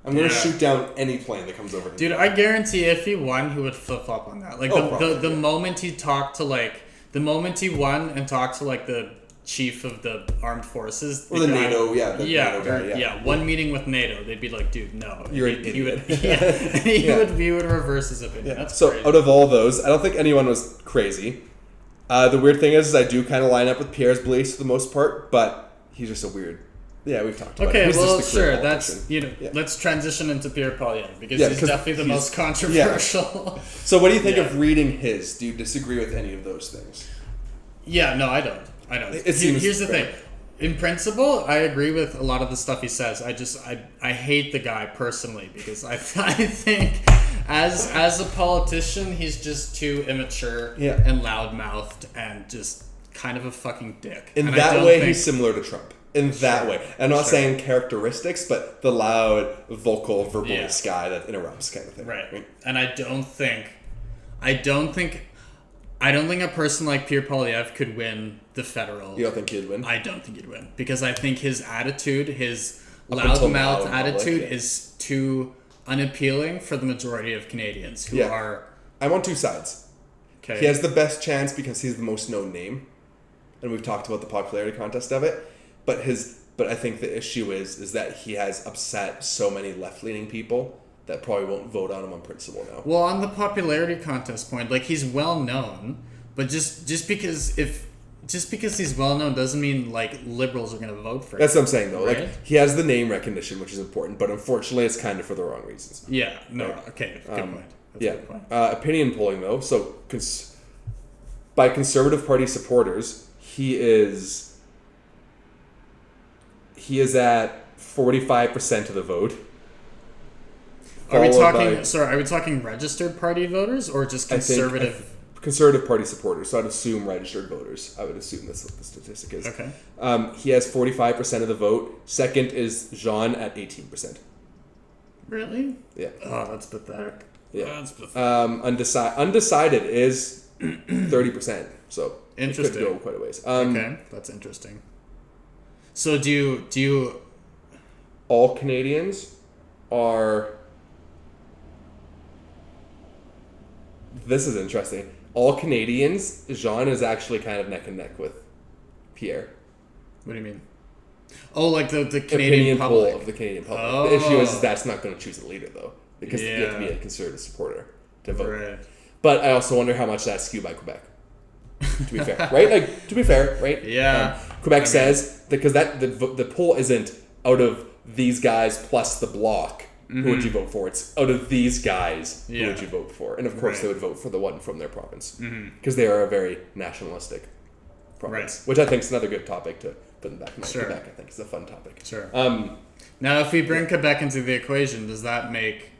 I'm going to shoot down any plane that comes over India. Dude, I guarantee if he won, he would flip-flop on that. Like, the moment he talked to, like... The moment he won and talked to, like, the chief of the armed forces... Or the NATO, NATO guy, one meeting with NATO, they'd be like, dude, no. You're an idiot. He would reverse his opinion. That's crazy. Out of all those, I don't think anyone was crazy. The weird thing is I do kind of line up with Pierre's beliefs for the most part, but he's just a weird... Yeah, we've talked about it. Okay, well, sure. That's let's transition into Pierre Poilievre because he's definitely the most controversial. Yeah. So, what do you think of reading his? Do you disagree with any of those things? Yeah, no, I don't. Here's the thing. In principle, I agree with a lot of the stuff he says. I hate the guy personally because I think as a politician, he's just too immature and loudmouthed and just kind of a fucking dick. In that way, he's similar to Trump. In that way. I'm not saying characteristics, but the loud, vocal, verbose guy that interrupts kind of thing. Right. And I don't think a person like Pierre Poilievre could win the federal. You don't think he'd win? I don't think he'd win. Because I think his attitude, his loudmouth attitude is too unappealing for the majority of Canadians who are... I'm on two sides. Okay. He has the best chance because he's the most known name. And we've talked about the popularity contest of it. But I think the issue is that he has upset so many left-leaning people that probably won't vote on him on principle now. Well, on the popularity contest point, like he's well known, but just because he's well known doesn't mean like liberals are going to vote for him. That's what I'm saying though. Right? Like he has the name recognition, which is important, but unfortunately, it's kind of for the wrong reasons. Yeah. No. Okay. Good point. That's a good point. Opinion polling though. So by Conservative Party supporters, he is at 45% of the vote. Are we talking registered party voters or just conservative? Conservative Party supporters, so I'd assume registered voters. I would assume that's what the statistic is. Okay. He has 45% of the vote. Second is Jean at 18%. Really? Yeah. Oh, that's pathetic. Yeah. That's pathetic. Undecided is 30%. So interesting. It could go quite a ways. Okay, that's interesting. So do you? All Canadians are. This is interesting. All Canadians, Jean is actually kind of neck and neck with Pierre. What do you mean? Oh, like the Canadian opinion public. poll of the Canadian public. Oh. The issue is that's not going to choose a leader, though, because you have to be a Conservative supporter to vote. Right. But I also wonder how much that's skewed by Quebec. To be fair, right? Like, to be fair, right? Yeah. Quebec says, because the poll isn't out of these guys plus the bloc. Who would you vote for? It's out of these guys, who would you vote for? And of course, they would vote for the one from their province. Because they are a very nationalistic province. Which I think is another good topic to put in back in Quebec, I think, is a fun topic. Sure. Now, if we bring Quebec into the equation, does that make...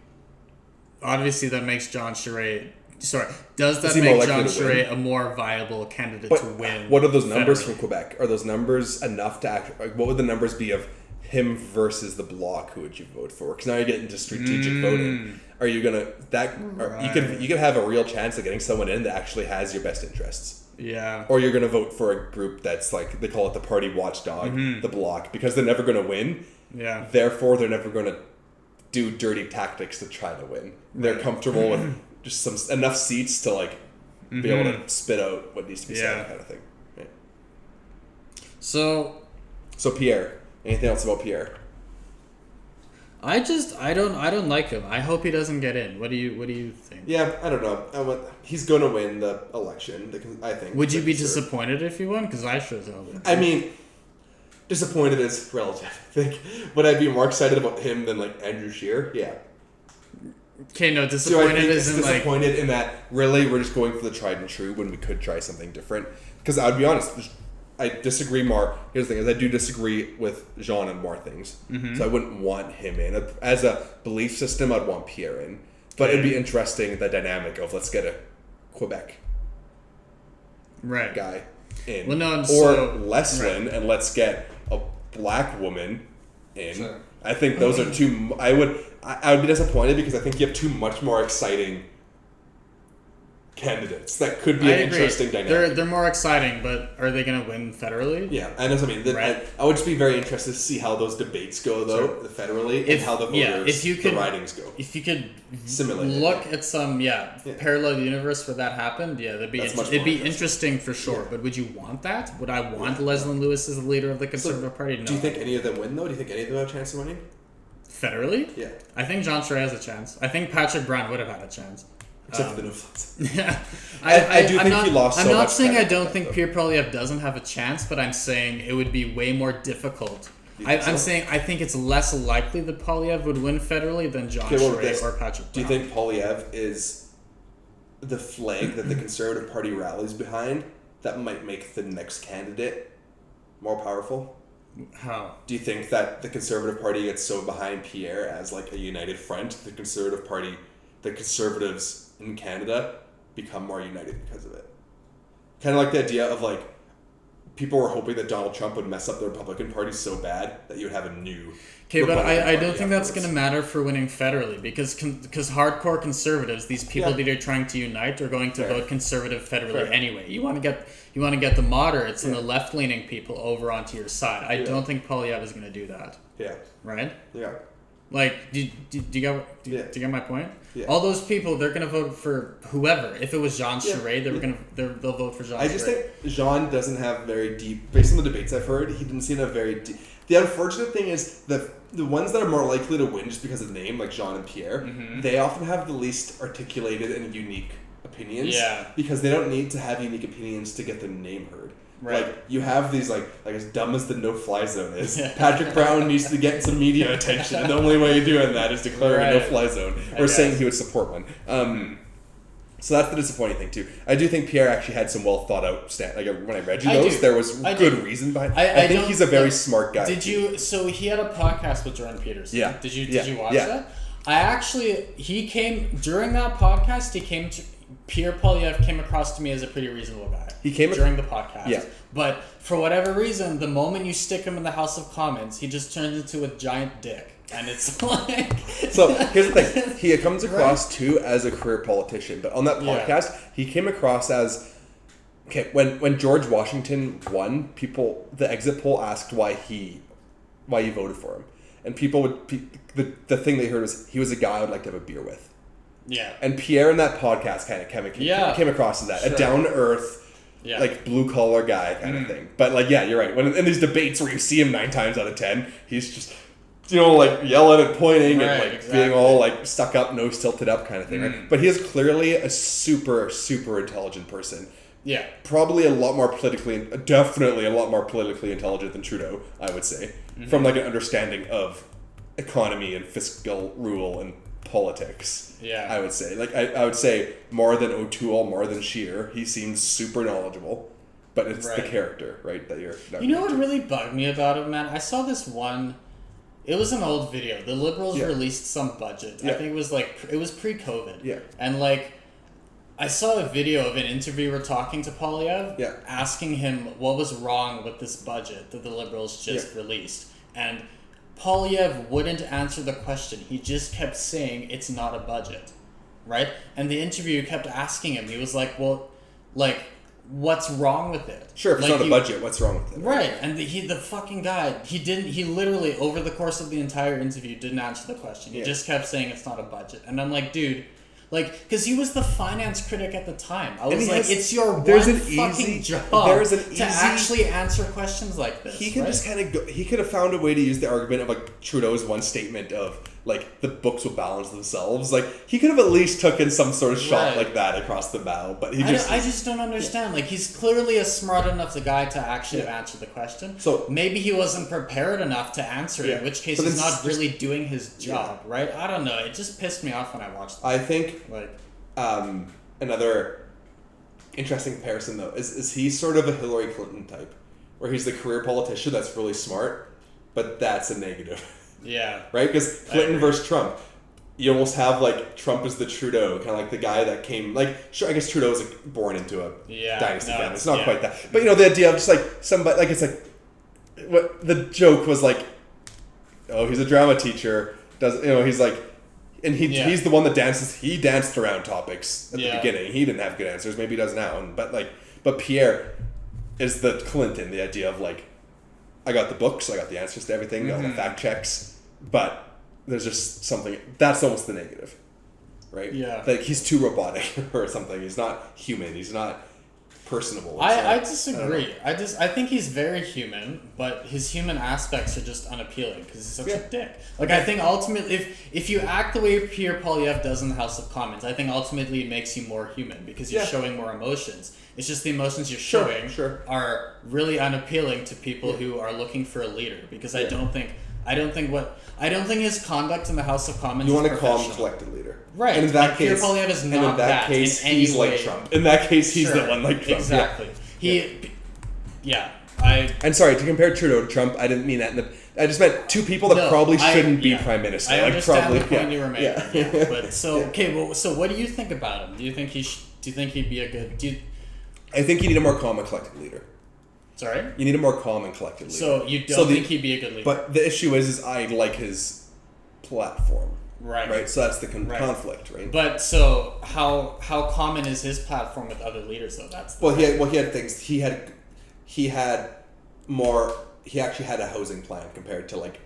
Obviously, that makes John Scheer... Sorry. Does that make John Scheer a more viable candidate to win? What are those numbers from Quebec? Are those numbers enough to act... Like, what would the numbers be of him versus the bloc? Who would you vote for? Because now you get into strategic voting. Are you gonna you could have a real chance of getting someone in that actually has your best interests. Yeah. Or you're gonna vote for a group that's like, they call it the party watchdog, the bloc, because they're never gonna win. Yeah. Therefore, they're never gonna do dirty tactics to try to win. They're comfortable with just enough seats to like be able to spit out what needs to be said, kind of thing. Right. So Pierre. Anything else about Pierre? I don't like him. I hope he doesn't get in. What do you think? Yeah, I don't know. He's going to win the election, I think. Would you be disappointed if he won? Because I sure would. I mean, disappointed is relative. I think. Would I be more excited about him than like Andrew Scheer? Yeah. Okay, no, disappointed isn't like... Disappointed in that, really, we're just going for the tried and true when we could try something different. Because I'd be honest, I disagree more. Here's the thing, is I do disagree with Jean on more things. So I wouldn't want him in. As a belief system, I'd want Pierre in. But it'd be interesting, the dynamic of let's get a Quebec guy in. Well, no, or Leslyn, and let's get a black woman in. Sure. I think those are two... I would be disappointed because I think you have two much more exciting candidates that could be an interesting dynamic. They're more exciting, but are they going to win federally? Yeah, and that's what I mean. I would just be very interested to see how those debates go, though, federally, and how the voters, the ridings go. If you could simulate look at some parallel universe where that happened, it'd be interesting for sure. But would you want that? Would I want Leslyn Lewis as the leader of the Conservative Party? No. Do you think any of them win, though? Do you think any of them have a chance of winning? Federally? Yeah. I think John Scheer has a chance. I think Patrick Brown would have had a chance. Except for the no-flies. Yeah. I do think he lost so much. I'm not saying I don't think Pierre Poilievre doesn't have a chance, but I'm saying it would be way more difficult. I'm saying I think it's less likely that Poilievre would win federally than John Scheer or Patrick Brown. Do you think Poilievre is the flag that the Conservative Party rallies behind that might make the next candidate more powerful? How? Do you think that the Conservative Party gets so behind Pierre as like a united front, the Conservative Party, the Conservatives in Canada become more united because of it? Kind of like the idea of like, people were hoping that Donald Trump would mess up the Republican Party so bad that you would have a new... Okay, but I don't think that's going to matter for winning federally because hardcore conservatives, these people that are trying to unite, are going to vote conservative federally anyway. You want to get the moderates and the left-leaning people over onto your side. I don't think Poilievre is going to do that. Yeah. Right? Yeah. Like, do you get my point? Yeah. All those people, they're going to vote for whoever. If it was Jean Scheer, they'll vote for Jean Scheer. I just think Jean doesn't have very deep, based on the debates I've heard, he didn't seem to have very deep. The unfortunate thing is the ones that are more likely to win just because of the name, like Jean and Pierre, they often have the least articulated and unique opinions. Yeah. Because they don't need to have unique opinions to get their name heard. Right. Like, you have these, like as dumb as the no-fly zone is, Patrick Brown needs to get some media attention, and the only way of doing that is declaring a no-fly zone, or saying he would support one. So that's the disappointing thing too. I do think Pierre actually had some well thought out when I read you those, there was good reason behind. I think he's a very smart guy. Did you? So he had a podcast with Jordan Peterson. Yeah. Did you watch that? He came during that podcast. Pierre Poilievre came across to me as a pretty reasonable guy. During the podcast. Yeah. But for whatever reason, the moment you stick him in the House of Commons, he just turns into a giant dick. And it's like... So, here's the thing. He comes across, too, as a career politician. But on that podcast, he came across as... Okay, when George Washington won, the exit poll asked why you voted for him. And people would... The thing they heard was, he was a guy I would like to have a beer with. Yeah. And Pierre in that podcast kind of came across as that. Sure. A down-to-earth, like, blue-collar guy kind of thing. But, like, yeah, you're right. When in these debates where you see him 9 times out of 10, he's just... like yelling and pointing and being all like stuck up, nose tilted up kind of thing, right? But he is clearly a super, super intelligent person. Yeah. Probably definitely a lot more politically intelligent than Trudeau, I would say. From like an understanding of economy and fiscal rule and politics. Yeah. I would say. Like I would say more than O'Toole, more than Scheer. He seems super knowledgeable. But it's the character, right? That you're You know what really bugged me about him, man? I saw this one. It was an old video. The Liberals released some budget. I think it was pre-COVID. Yeah. And like, I saw a video of an interviewer talking to Poilievre, asking him what was wrong with this budget that the Liberals just released. And Poilievre wouldn't answer the question. He just kept saying it's not a budget, right? And the interviewer kept asking him. He was like, well, like, what's wrong with it? Sure, if it's not a budget, what's wrong with it? Right, and the fucking guy, he literally, over the course of the entire interview, didn't answer the question. He just kept saying it's not a budget. And I'm like, dude, like, because he was the finance critic at the time. I was like, it's your one fucking job to actually answer questions like this. He could just kind of he could have found a way to use the argument of, like, Trudeau's one statement of, like, the books will balance themselves. Like, he could have at least taken some sort of shot like that across the bow, but I just don't understand. Like, he's clearly a smart enough guy to actually have answered the question. So maybe he wasn't prepared enough to answer it, in which case he's not really doing his job, right? I don't know. It just pissed me off when I watched it. I think another interesting comparison, though, is he's sort of a Hillary Clinton type, where he's the career politician that's really smart, but that's a negative. Yeah. Right? Because Clinton versus Trump, you almost have, like, Trump is the Trudeau, kind of like the guy that came, like, sure, I guess Trudeau was, like, born into a dynasty family. It's not quite that. But, you know, the idea of just, like, somebody, like, it's like, what the joke was, like, oh, he's a drama teacher, he's like, and he's the one that dances, he danced around topics at the beginning. He didn't have good answers, maybe he does now, but Pierre is the Clinton, the idea of, like, I got the books, I got the answers to everything, got the fact checks, but there's just something, that's almost the negative, right? Yeah. Like, he's too robotic or something. He's not human. He's not personable. I disagree. I think he's very human, but his human aspects are just unappealing because he's such a dick. Like, I think ultimately, if you act the way Pierre Poilievre does in the House of Commons, I think ultimately it makes you more human because you're showing more emotions. It's just the emotions you're showing are really unappealing to people who are looking for a leader because I don't think his conduct in the House of Commons you is want a calm, collected leader. Right. And in that case, Pierre Poilievre is not that case, in any he's way. like Trump. In that case, he's the one like Trump. Exactly. And sorry, to compare Trudeau to Trump, I didn't mean that. I just meant two people that probably shouldn't be prime minister. I understand the point you were making. But so what do you think about him? Do you think he'd be a good? I think you need a more calm and collected leader. Sorry? You need a more calm and collected leader. So you don't think he'd be a good leader? But the issue is I like his platform. Right. So that's the conflict, right? But so how common is his platform with other leaders though? He had things. He had more. He actually had a housing plan compared to like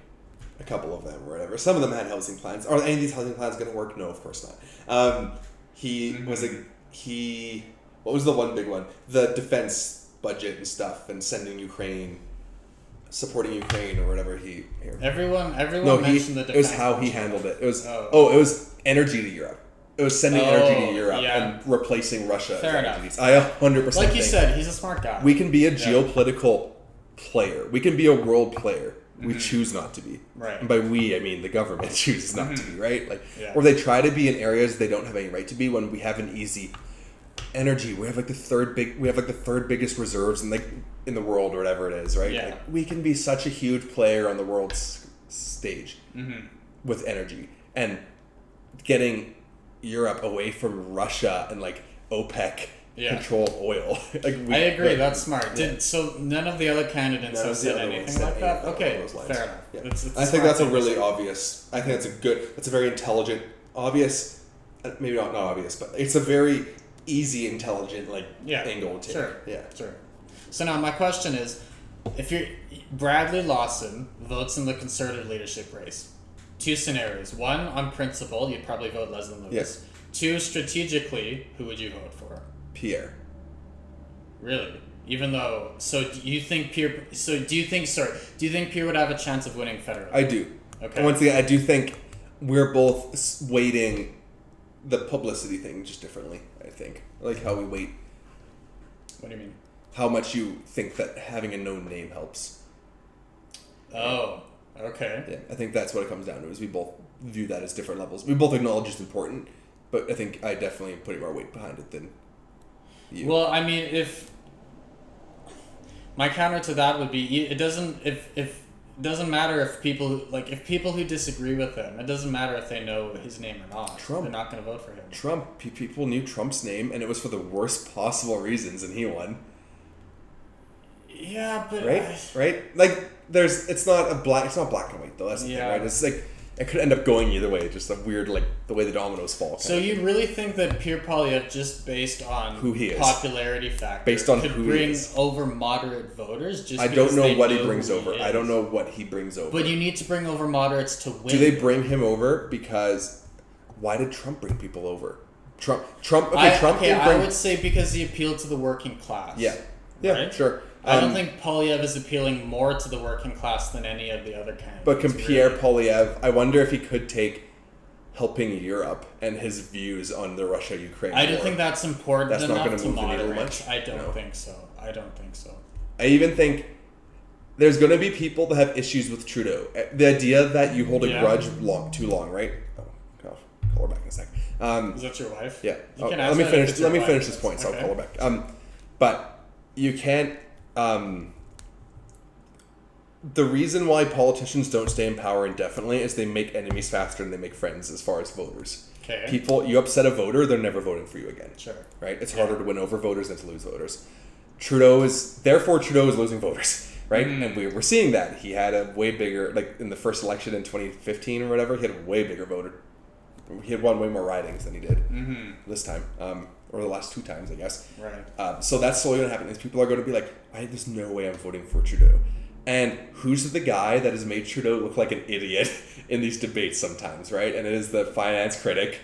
a couple of them or whatever. Some of them had housing plans. Are any of these housing plans going to work? No, of course not. What was the one big one? The defense budget and stuff, and supporting Ukraine or whatever Everyone mentioned the defense. It was how he handled it. It was it was energy to Europe. It was sending energy to Europe and replacing Russia. Fair enough. I 100% like you said, he's a smart guy. We can be a geopolitical player. We can be a world player. We choose not to be. Right. And by we, I mean the government chooses not to be, right? Like, or they try to be in areas they don't have any right to be when we have an easy energy. We have like the third biggest reserves in the world or whatever it is, right? Yeah. Like, we can be such a huge player on the world stage with energy, and getting Europe away from Russia and like OPEC controlled oil. I agree. That's smart. So none of the other candidates have said anything like that. Okay, fair enough. Yeah. It's I think that's a really obvious. I think that's a very intelligent, obvious. Maybe not obvious, but it's a very easy, intelligent angle to take. Sure. Yeah. Sure. So now my question is, if Bradley Lawson votes in the Conservative leadership race, two scenarios. One, on principle, you'd probably vote Leslyn Lewis. Yes. Two, strategically, who would you vote for? Pierre. Really? Even though, do you think Pierre would have a chance of winning federally? I do. Okay. And once again, I do think we're both weighting the publicity thing just differently. I think like how we weight. What do you mean? How much you think that having a known name helps. Oh, okay. Yeah, I think that's what it comes down to. Is we both view that as different levels. We both acknowledge it's important, but I think I definitely am putting more weight behind it than you. Well, I mean, if my counter to that would be, it doesn't matter if people who disagree with him, it doesn't matter if they know his name or not. Trump. They're not going to vote for him. Trump. People knew Trump's name, and it was for the worst possible reasons, and he won. Yeah, but right. Like it's not black and white though. That's the thing, right? It's like it could end up going either way. Just a weird the way the dominoes fall. So you really think that Pierre Poilievre, just based on who he is, popularity factor, based on could who bring he is, over moderate voters? Just I don't know what he know brings over. He I don't know what he brings over. But you need to bring over moderates to win. Do they bring him over because? Why did Trump bring people over? Trump. I would say because he appealed to the working class. Yeah, right? Sure. I don't think Poilievre is appealing more to the working class than any of the other candidates. But Pierre Poilievre, I wonder if he could take helping Europe and his views on the Russia-Ukraine war. I don't think that's important. That's not going to move the needle much. I don't think so. I even think there's going to be people that have issues with Trudeau. The idea that you hold a grudge too long, right? Oh, call her back in a sec. Is that your wife? Yeah. Let me finish this point, so I'll call her back. But you can't. The reason why politicians don't stay in power indefinitely is they make enemies faster than they make friends as far as voters. Okay. You upset a voter, they're never voting for you again. Sure. Right? It's harder to win over voters than to lose voters. Trudeau is losing voters, right? And we're seeing that. He had a way bigger, in the first election in 2015 or whatever, he had a way bigger voter. He had won way more ridings than he did this time. Or the last two times, I guess. Right. So that's slowly going to happen. These people are going to be like, there's no way I'm voting for Trudeau. And who's the guy that has made Trudeau look like an idiot in these debates sometimes, right? And it is the finance critic,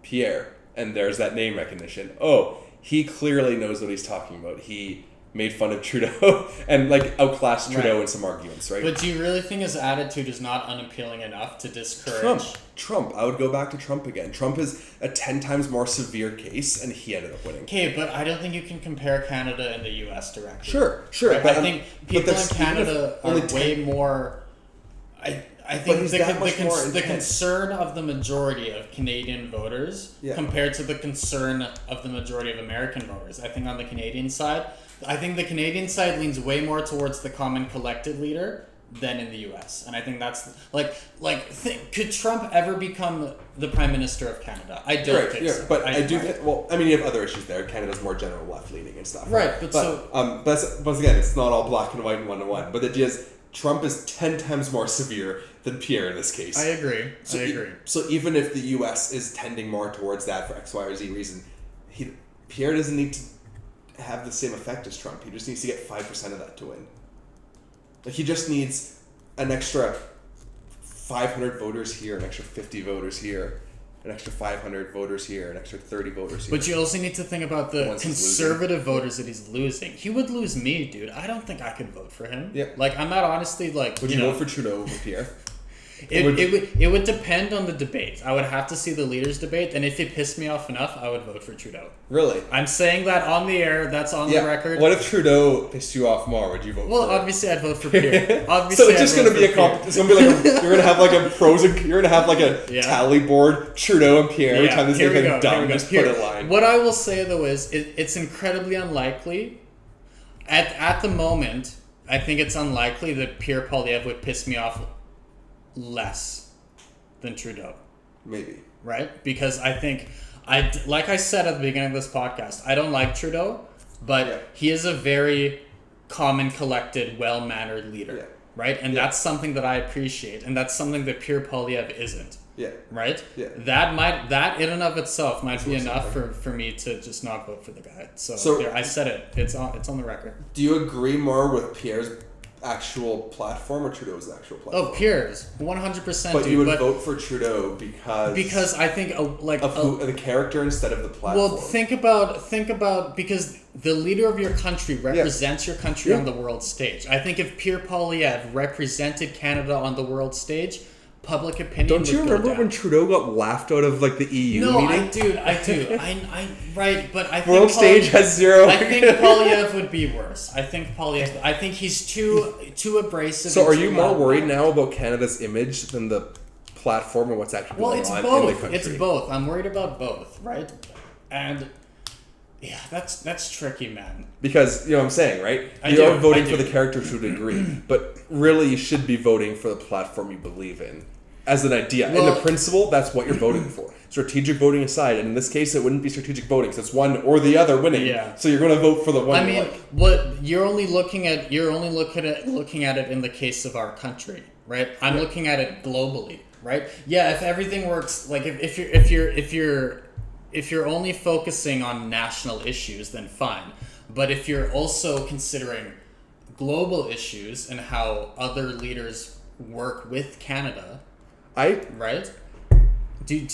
Pierre. And there's that name recognition. Oh, he clearly knows what he's talking about. He made fun of Trudeau and outclassed Trudeau in some arguments, right? But do you really think his attitude is not unappealing enough to discourage? Trump. I would go back to Trump again. Trump is a 10 times more severe case, and he ended up winning. Okay, but I don't think you can compare Canada and the U.S. directly. Sure. Right? But I think people in Canada are way more. I think the concern of the majority of Canadian voters compared to the concern of the majority of American voters. I think on the Canadian side, the Canadian side leans way more towards the common collected leader than in the U.S. And I think that's could Trump ever become the Prime Minister of Canada? I don't think so. But I do think, you have other issues there. Canada's more general left-leaning and stuff. Right, but once again, it's not all black and white and 1-to-1. But the idea is Trump is 10 times more severe than Pierre in this case. I agree. So even if the U.S. is tending more towards that for X, Y, or Z reason, Pierre doesn't need to have the same effect as Trump. He just needs to get 5% of that to win. He just needs an extra 500 voters here, an extra 50 voters here, an extra 500 voters here, an extra 30 voters here. But you also need to think about the conservative voters that he's losing. He would lose me, dude. I don't think I could vote for him. Yeah. I'm not honestly Would you vote for Trudeau over Pierre? It would depend on the debate. I would have to see the leaders debate, and if it pissed me off enough, I would vote for Trudeau. Really? I'm saying that on the air. That's on the record. What if Trudeau pissed you off more? Would you vote? Well, for obviously, I'd vote for Pierre. Obviously, so it's just going to be a comp. It's going to be like you're going to have like a pros and you're going to have like a tally board. Trudeau and Pierre. Every time this gets dumb, just put a line. What I will say though is it's incredibly unlikely. At the moment, I think it's unlikely that Pierre Poilievre would piss me off less than Trudeau. Maybe. Right? Because I think, like I said at the beginning of this podcast, I don't like Trudeau, but he is a very calm and collected, well-mannered leader. Yeah. Right? And that's something that I appreciate, and that's something that Pierre Poilievre isn't. Yeah. Right? Yeah. That in and of itself might be enough for me to just not vote for the guy. So there, I said it. It's on the record. Do you agree more with Pierre's actual platform or Trudeau's actual platform? Oh, Pierre's 100%. But you would vote for Trudeau because I think the character instead of the platform. Well, think about because the leader of your country represents your country on the world stage. I think if Pierre Poilievre represented Canada on the world stage, public opinion. Don't you remember when Trudeau got laughed out of like the EU meeting? I do. I right, but I think world stage has zero. I think Poilievre would be worse. I think he's too abrasive. So, are you more worried now about Canada's image than the platform or what's actually going on in the country? It's both. I'm worried about both, right? And yeah, that's tricky, man. Because you know what I'm saying, right? You're voting for the character to a degree, but really you should be voting for the platform you believe in. As an idea. Well, in the principle, that's what you're voting for. Strategic voting aside, and in this case it wouldn't be strategic voting, so it's one or the other winning. Yeah. So you're gonna vote for the one you like. What you're only looking at it in the case of our country, right? I'm looking at it globally, right? Yeah, if everything works like if you're only focusing on national issues, then fine. But if you're also considering global issues and how other leaders work with Canada, right? Did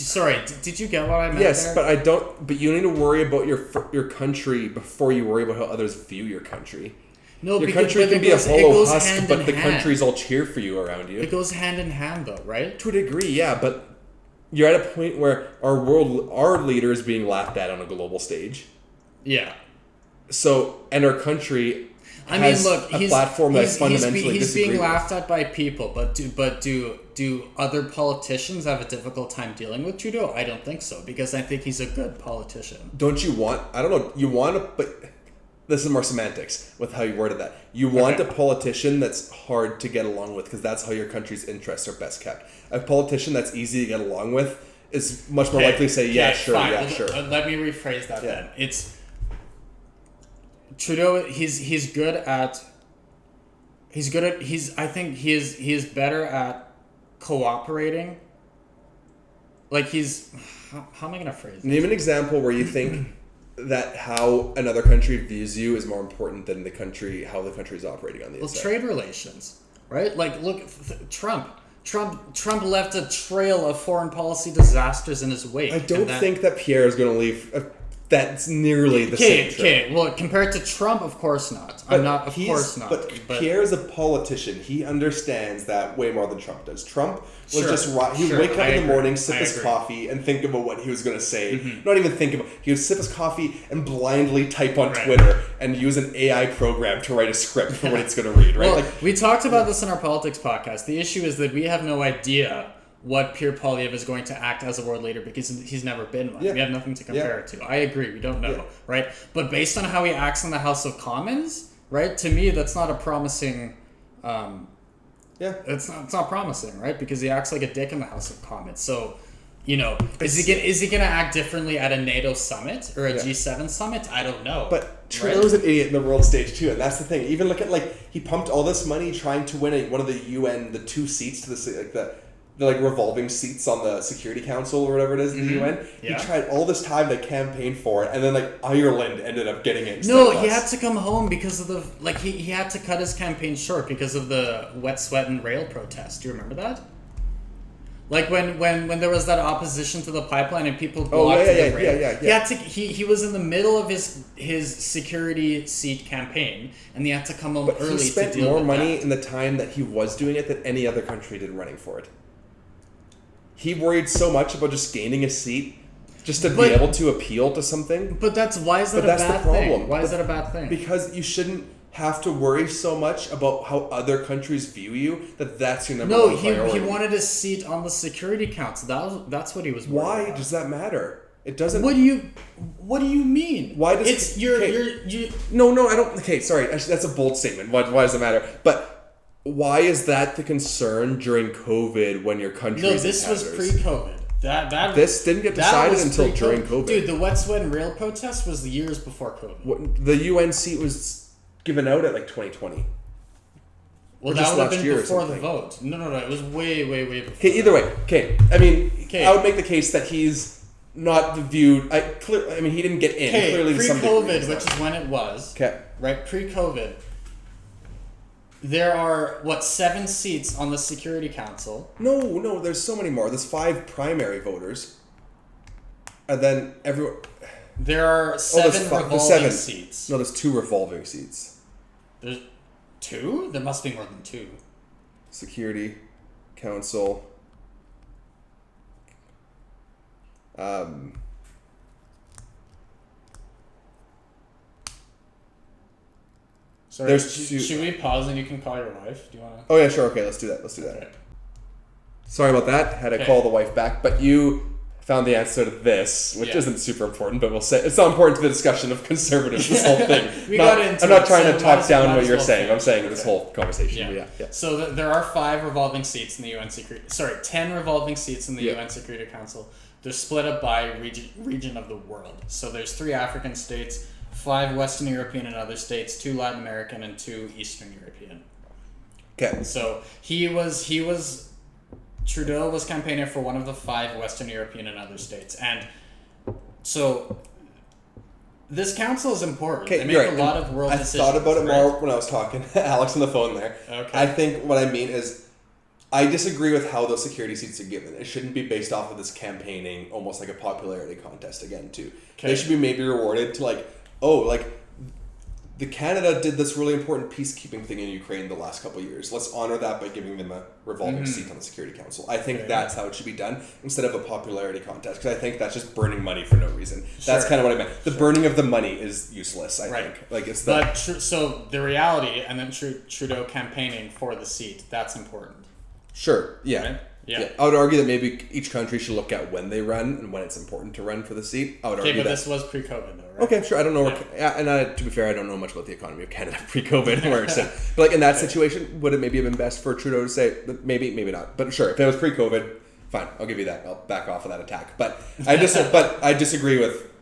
you get what I meant? Yes, there? but I don't. But you need to worry about your country before you worry about how others view your country. No, your country can be a hollow husk, but the countries all cheer for you around you. It goes hand in hand, though, right? To a degree, yeah, but you're at a point where our leader is being laughed at on a global stage. Yeah. So, and our country. He's fundamentally being laughed at by people, but do other politicians have a difficult time dealing with Trudeau? I don't think so, because I think he's a good politician. Don't you want? I don't know. You want to, but this is more semantics with how you worded that. You want a politician that's hard to get along with, because that's how your country's interests are best kept. A politician that's easy to get along with is much more likely to say sure. Let me rephrase that then. It's Trudeau. He is better at cooperating. Like how am I gonna phrase this? Name an example where you think that how another country views you is more important than how the country is operating on the inside. Trade relations, right? Like look, Trump left a trail of foreign policy disasters in his wake. I don't think that Pierre is going to leave. That's nearly the same. Okay, well, compared to Trump, of course not. Of course not. But Pierre is a politician. He understands that way more than Trump does. Trump was he would wake up in the morning, sip his coffee, and think about what he was going to say. Mm-hmm. Not even think about. He would sip his coffee and blindly type on Twitter and use an AI program to write a script for what it's going to read. Right? Well, we talked about this in our politics podcast. The issue is that we have no idea what Pierre Poilievre is going to act as a world leader, because he's never been one. Yeah. We have nothing to compare it to. I agree, we don't know, right? But based on how he acts in the House of Commons, right? To me, that's not a promising. It's not promising, right? Because he acts like a dick in the House of Commons. So, is he gonna act differently at a NATO summit or a G7 summit? I don't know. But Trudeau's an idiot in the world stage too, and that's the thing. Even look at he pumped all this money trying to win one of the UN, the 2 seats to the revolving seats on the Security Council or whatever it is in the UN. Yeah. He tried all this time to campaign for it, and then Ireland ended up getting it. No, he had to come home because of the he had to cut his campaign short because of the wet, sweat, and rail protest. Do you remember that? Like when there was that opposition to the pipeline and people blocked the rail. He had to. He was in the middle of his security seat campaign, and he had to come home early to deal with that. He spent more money in the time that he was doing it than any other country did running for it. he worried so much about just gaining a seat just to be able to appeal to something. But why is that a bad thing? Why is that a bad thing? Because you shouldn't have to worry so much about how other countries view you that's your number one priority. No, he wanted a seat on the Security Council. That's what he was worried Why about. does that matter? It doesn't. What do you mean? Why does it's you? No, I don't. Okay, sorry. Actually, that's a bold statement. Why does it matter? But why is that the concern during COVID when your country? No, this was pre-COVID. This didn't get decided until during COVID. Dude, the Wet, Sweat, and Rail protest was the years before COVID. The UN seat was given out at like 2020. Well, that would have been before the vote. No. It was way before. Okay, either way. Okay, I mean, I would make the case that he's not viewed. I mean, he didn't get in. Clearly, pre-COVID, which is when it was. Okay. Right, pre-COVID. There are, 7 seats on the Security Council? No, there's so many more. There's 5 primary voters. And then there are 7 revolving seats. No, there's 2 revolving seats. There's 2? There must be more than 2. Security Council. Sorry, should we pause and you can call your wife? Do you want to? Oh yeah, sure. Okay, let's do that. Okay. Sorry about that. Had to call the wife back, but you found the answer to this, which isn't super important, but we'll say it's not important to the discussion of conservatives. This whole thing. I'm not trying to talk down what you're saying. I'm saying this whole conversation. Yeah. So there are 5 revolving seats in the UN Security. 10 revolving seats in the UN Security Council. They're split up by region of the world. So there's 3 African states, 5 Western European and other states, 2 Latin American, and 2 Eastern European. Okay. So Trudeau was campaigning for one of the 5 Western European and other states. And so this council is important. They make a lot of world decisions. I thought about it more when I was talking to Alex on the phone there. Okay. I think what I mean is I disagree with how those security seats are given. It shouldn't be based off of this campaigning, almost like a popularity contest again, too. Okay. They should be maybe rewarded to the Canada did this really important peacekeeping thing in Ukraine the last couple of years. Let's honor that by giving them a revolving seat on the Security Council. I think that's how it should be done instead of a popularity contest, because I think that's just burning money for no reason. That's kind of what I meant. The burning of the money is useless, I think. So the reality, and then Trudeau campaigning for the seat, that's important. Sure, yeah. Right? Yeah. I would argue that maybe each country should look at when they run and when it's important to run for the seat. I would argue but this was pre-COVID though, right? Okay, sure. I don't know. To be fair, I don't know much about the economy of Canada pre-COVID where it's at. But in that situation, would it maybe have been best for Trudeau to say, maybe not. But sure, if it was pre-COVID, fine. I'll give you that. I'll back off of that attack. But I disagree with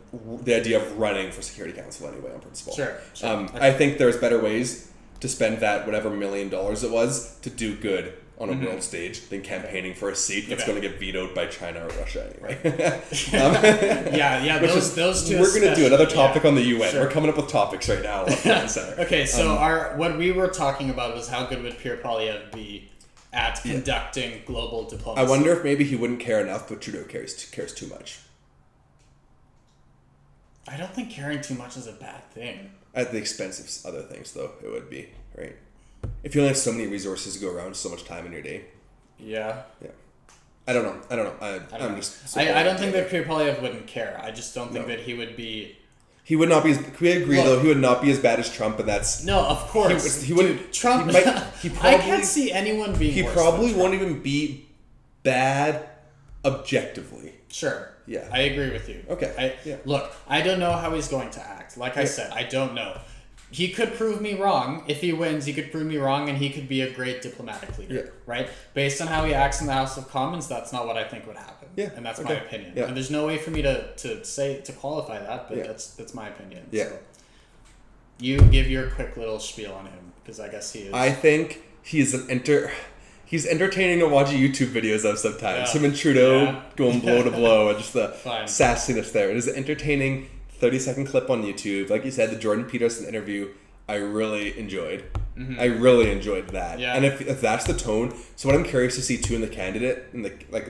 the idea of running for Security Council anyway on principle. Sure. I think there's better ways to spend that whatever $1 million it was to do good on a world stage than campaigning for a seat that's going to get vetoed by China or Russia anyway. Those two. We're going to do another topic on the UN. Sure. We're coming up with topics right now. Okay, so what we were talking about was how good would Pierre Poilievre be at conducting global diplomacy. I wonder if maybe he wouldn't care enough, but Trudeau cares too much. I don't think caring too much is a bad thing. At the expense of other things, though, it would be, right? If you only have so many resources to go around, so much time in your day. Yeah. I don't know. I don't think that Pierre Poilievre wouldn't care. I just don't think that he would be. He would not be. We agree, though. He would not be as bad as Trump, and that's no. Of course, he wouldn't. Trump. I can't see anyone being. He worse probably won't even be bad objectively. Sure. Yeah. I agree with you. Okay. Look, I don't know how he's going to act. Like I said, I don't know. He could prove me wrong. If he wins, he could prove me wrong, and he could be a great diplomatic leader, right? Based on how he acts in the House of Commons, that's not what I think would happen. Yeah, and that's my opinion. Yeah. And there's no way for me to qualify that, but that's my opinion. Yeah. So you give your quick little spiel on him, because I guess he is. I think he's he's entertaining to watch YouTube videos of sometimes. Him and Trudeau going blow to blow, and just the sassiness there. It is an entertaining 30-second clip on YouTube. Like you said, the Jordan Peterson interview, I really enjoyed. I really enjoyed that. Yeah. And if that's the tone, so what I'm curious to see too in the candidate, in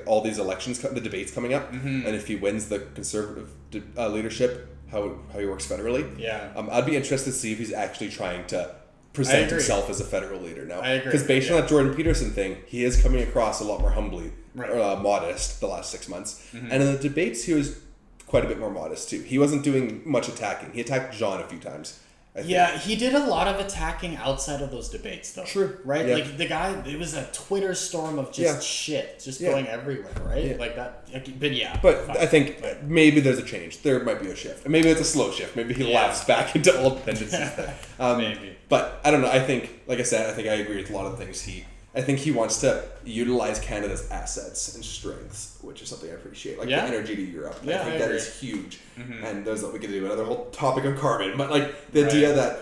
all these elections, the debates coming up, and if he wins the conservative leadership, how he works federally. Yeah. I'd be interested to see if he's actually trying to present himself as a federal leader now. I agree. Because based on that Jordan Peterson thing, he is coming across a lot more humbly modest the last 6 months. And in the debates, he was quite a bit more modest too. He wasn't doing much attacking. He attacked John a few times. Yeah, he did a lot of attacking outside of those debates, though. True. Right? Yeah. Like, the guy, it was a Twitter storm of just shit, just going everywhere, right? Yeah. Like that. But yeah. But fine. I think maybe there's a change. There might be a shift. And maybe it's a slow shift. Maybe he laughs back into old tendencies there. Maybe. But I don't know. I think, like I said, I think I agree with a lot of the things I think he wants to utilize Canada's assets and strengths, which is something I appreciate. Like the energy to Europe. Yeah, I think that is huge. And there's we could do another whole topic on carbon. But like the idea that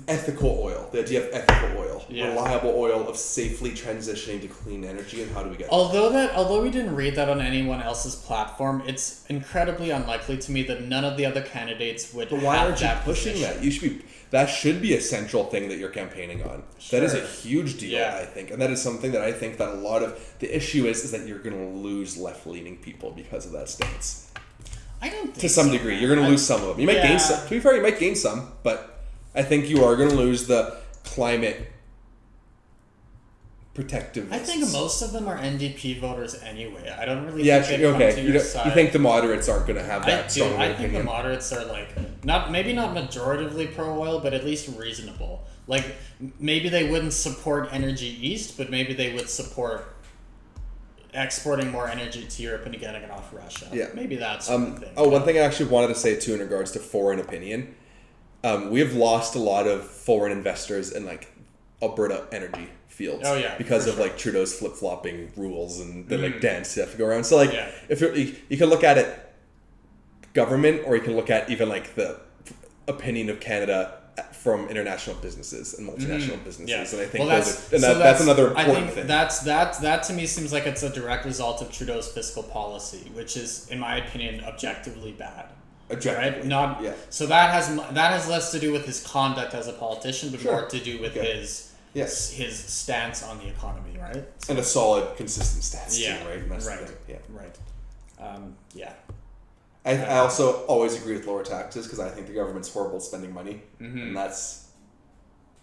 ethical oil, the idea of ethical oil, reliable oil of safely transitioning to clean energy, and how do we get Although we didn't read that on anyone else's platform, it's incredibly unlikely to me that none of the other candidates would But why have aren't you that pushing position. that should be a central thing that you're campaigning on. Sure. That is a huge deal, I think. And that is something that I think that a lot of the issue is that you're going to lose left-leaning people because of that stance. I don't think to some degree. You're going to lose some of them. You might gain some. To be fair, you might gain some, but I think you are going to lose the climate protectiveness. I think most of them are NDP voters anyway. I don't really think you side. think the moderates aren't going to have that strong I think opinion? the moderates are like maybe not majoritively pro-oil, but at least reasonable. Like maybe they wouldn't support Energy East, but maybe they would support exporting more energy to Europe and getting it off Russia. Yeah. Maybe that's one thing. One thing I actually wanted to say too in regards to foreign opinion. We have lost a lot of foreign investors in like Alberta energy fields. Oh yeah, because of like Trudeau's flip flopping rules and the like dance you have to go around. So like if you can look at it government, or you can look at even like the opinion of Canada from international businesses and multinational businesses, and I think that's another important thing. That to me seems like it's a direct result of Trudeau's fiscal policy, which is, in my opinion, objectively bad. Objectively, right? So that has less to do with his conduct as a politician, but more to do with his stance on the economy, right? So, and a solid, consistent stance, too, right? And that's the thing. Yeah. I also always agree with lower taxes because I think the government's horrible at spending money, and that's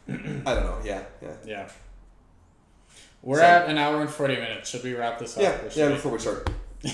I don't know. Yeah. We're at an hour and 40 minutes. Should we wrap this up? Before we start. We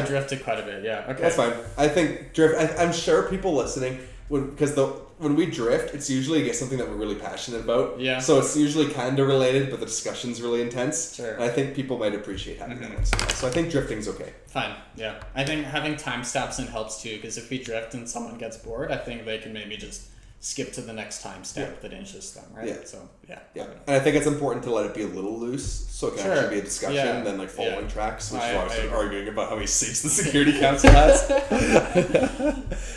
drifted quite a bit. Yeah. Okay. That's fine. I think I'm sure people listening when we drift, it's usually something that we're really passionate about. Yeah. So it's usually kind of related, but the discussion's really intense. Sure. And I think people might appreciate having that once in a while. So I think drifting's okay. Fine. Yeah. I think having timestamps in helps too, because if we drift and someone gets bored, I think they can maybe just skip to the next timestamp that interests them, right? Yeah. So yeah. And I think it's important to let it be a little loose, so it can actually be a discussion than like following tracks, which is why I started arguing about how many seats the Security Council has.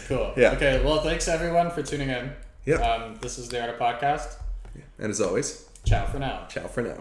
Cool. Yeah. Okay. Well, thanks everyone for tuning in. Yeah. This is the Art of Podcast. And as always, ciao for now. Ciao for now.